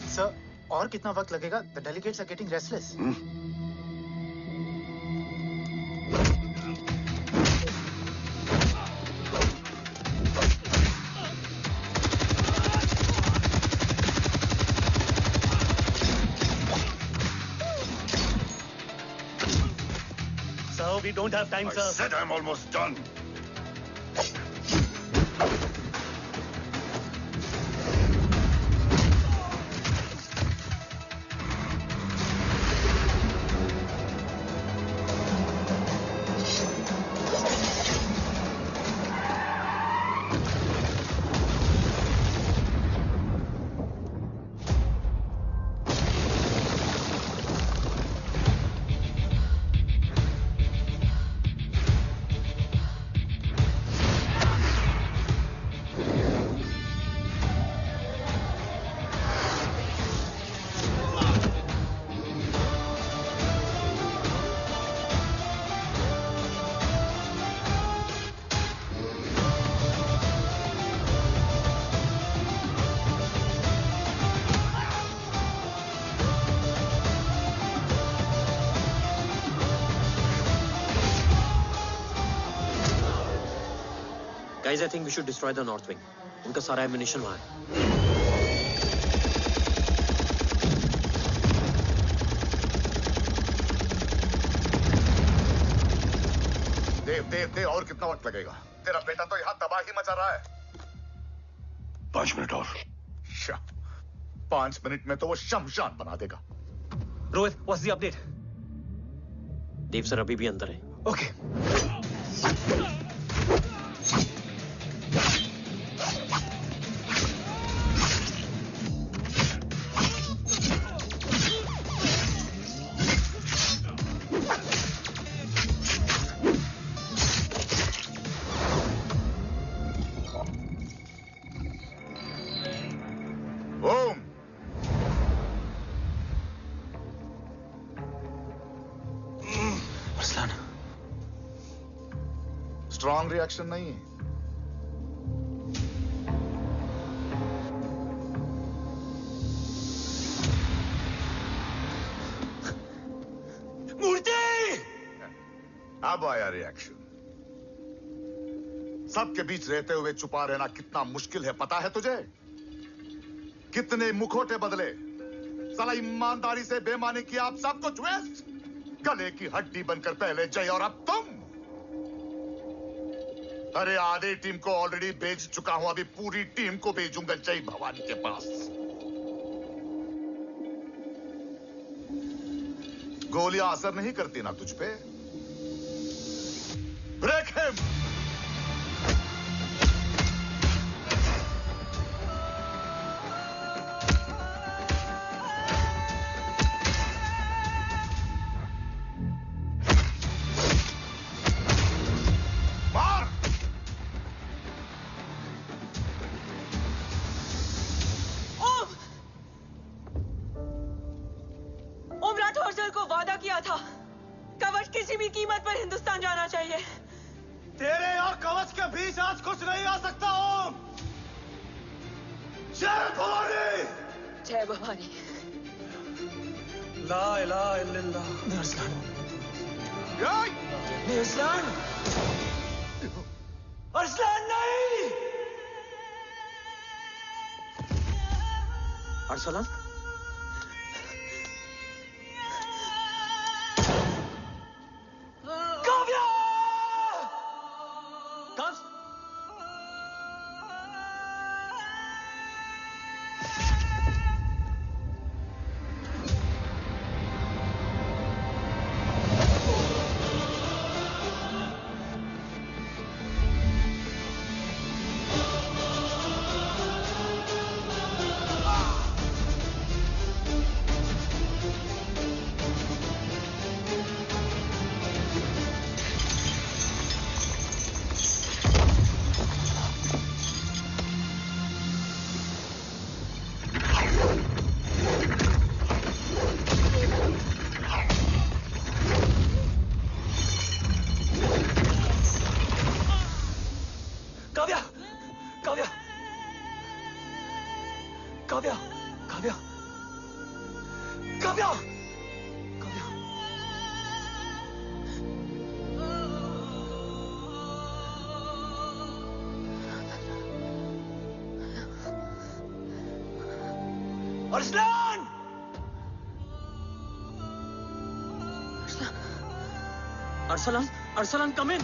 Sir, और कितना वक्त लगेगा? The delegates are getting restless. We don't have time, sir. I said I'm almost done. Guys, I think we should destroy the north wing. उनका सारा ammunition वहाँ है। देव और कितना वक्त लगेगा? तेरा बेटा तो यहाँ तबाही मचा रहा है। 5 मिनट और। 5 मिनट में तो वो शमशान बना देगा। Rohit, what's the update? Dev sir अभी भी अंदर है। Okay. स्ट्रॉन्ग रिएक्शन नहीं है। मूर्ति! अब आया रिएक्शन। सबके बीच रहते हुए छुपा रहना कितना मुश्किल है पता है तुझे? कितने मुखौटे बदले, साला ईमानदारी से बेईमानी किया, आप सब कुछ वेस्ट। गले की हड्डी बनकर पहले जय और अब तुम। अरे आधे टीम को ऑलरेडी भेज चुका हूं, अभी पूरी टीम को भेजूंगा जय भवानी के पास। गोलियां असर नहीं करती ना तुझ पे? Break him. तेरे और कवच के बीच आज कुछ नहीं आ सकता। ओम, जय भवानी। जय भवानी। ला इलाहा इल्लल्लाह। अरसलान। अरसलान। अरसलान नहीं। Arsalan. Arsalan! Arsalan, Arsalan, come in.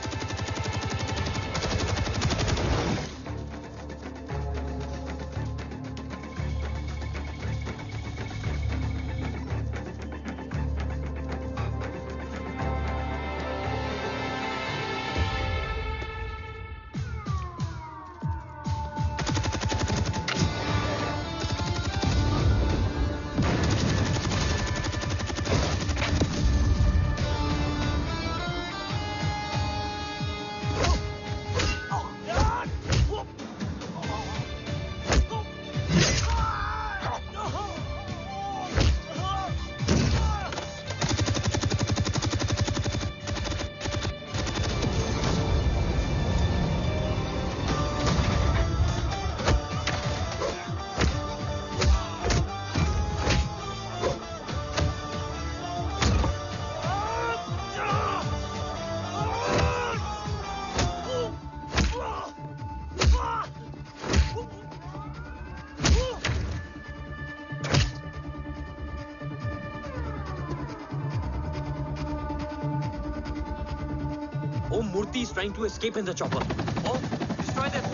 Murthy is trying to escape in the chopper. Oh, destroy them.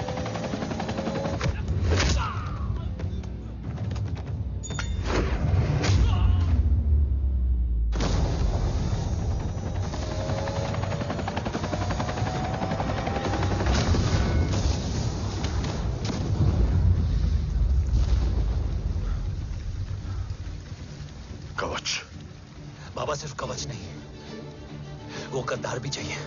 कवच। बाबा सिर्फ कवच नहीं, वो गद्दार भी चाहिए।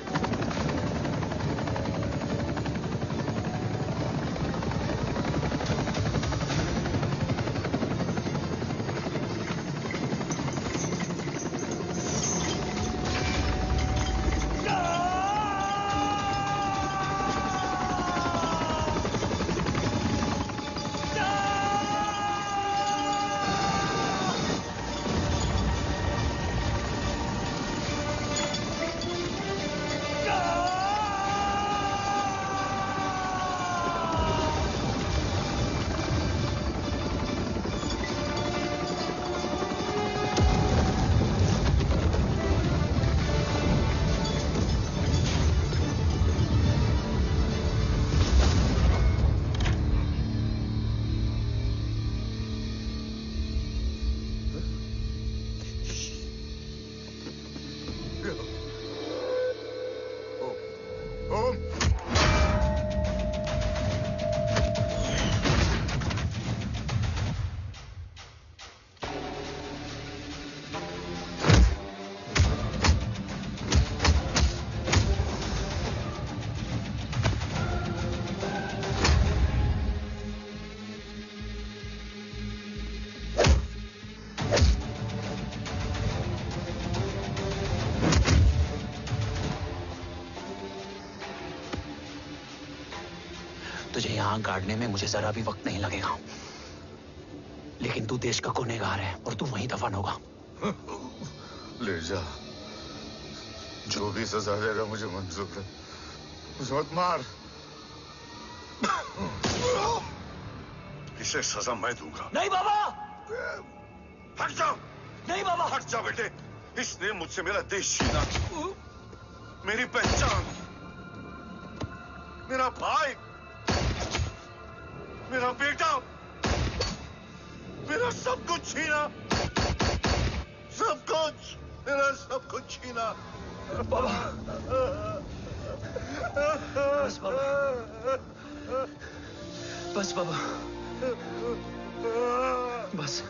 टांग काटने में मुझे जरा भी वक्त नहीं लगेगा। लेकिन तू देश का गुनहगार है और तू वहीं दफन होगा। ले जा, जो भी सजा देगा मुझे मंजूर है। मुझे मत मार। इसे सजा मैं दूंगा। नहीं बाबा, हट जाओ। नहीं बाबा, हट जा बेटे। इसने मुझसे मेरा देश छीना, मेरी पहचान, मेरा भाई, मेरा बेटा, मेरा सब कुछ छीना, सब कुछ, मेरा सब कुछ छीना। बाबा, बस बाबा, बस बाबा, बस।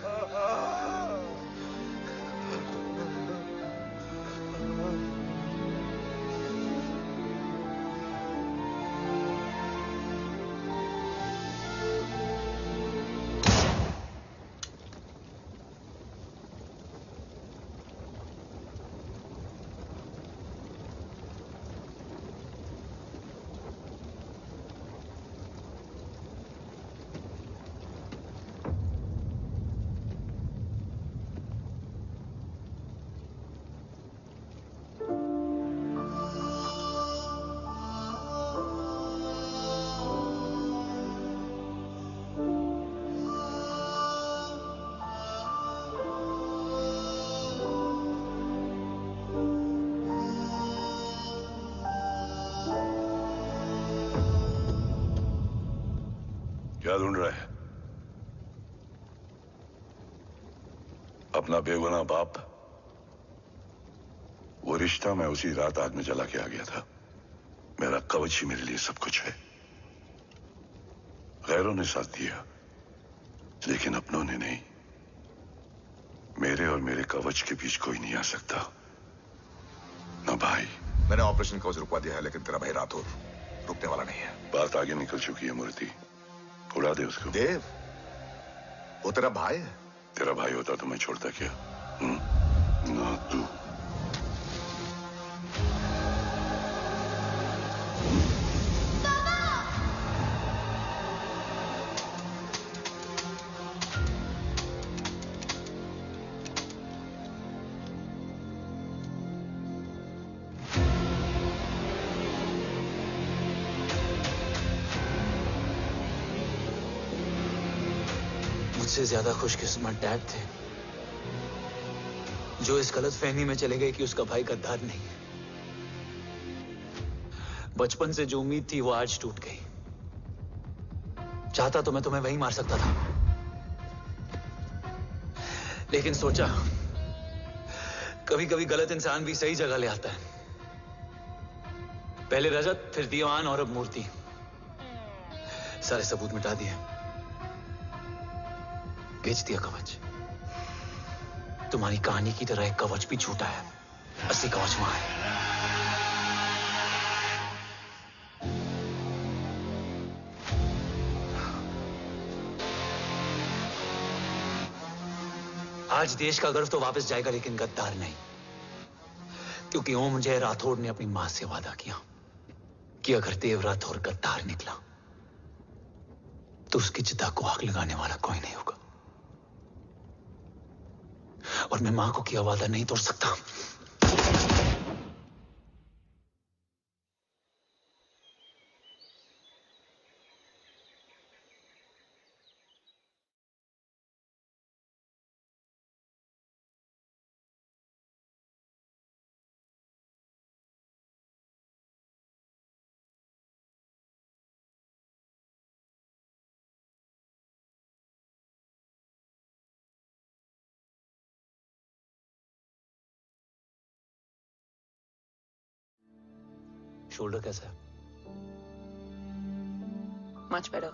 क्या ढूंढ रहा है? अपना बेगुनाह बाप। वो रिश्ता मैं उसी रात आग में जला के आ गया था। मेरा कवच ही मेरे लिए सब कुछ है। गैरों ने साथ दिया, लेकिन अपनों ने नहीं। मेरे और मेरे कवच के बीच कोई नहीं आ सकता। ना भाई। मैंने ऑपरेशन कवच रुकवा दिया है, लेकिन तेरा भाई राठौर रुकने वाला नहीं है। बात आगे निकल चुकी है मूर्ति। उड़ा दे उसको। देव, वो तेरा भाई है। तेरा भाई होता तो मैं छोड़ता क्या? ना तू। मुझसे ज्यादा खुशकिस्मत डैड थे, जो इस गलतफहमी में चले गए कि उसका भाई गद्दार नहीं है। बचपन से जो उम्मीद थी वो आज टूट गई। चाहता तो मैं तुम्हें वहीं मार सकता था, लेकिन सोचा कभी कभी गलत इंसान भी सही जगह ले आता है। पहले रजत, फिर दीवान और अब मूर्ति। सारे सबूत मिटा दिए, बेच दिया कवच। तुम्हारी कहानी की तरह एक कवच भी झूठा है। असली कवच वहां है। आज देश का गर्व तो वापस जाएगा, लेकिन गद्दार नहीं। क्योंकि ओम जय राठौड़ ने अपनी मां से वादा किया कि अगर देव राठौड़ गद्दार निकला तो उसकी चिता को आग लगाने वाला कोई नहीं होगा। और मैं मां को किया वादा नहीं तोड़ सकता। शोल्डर कैसा है? Much better.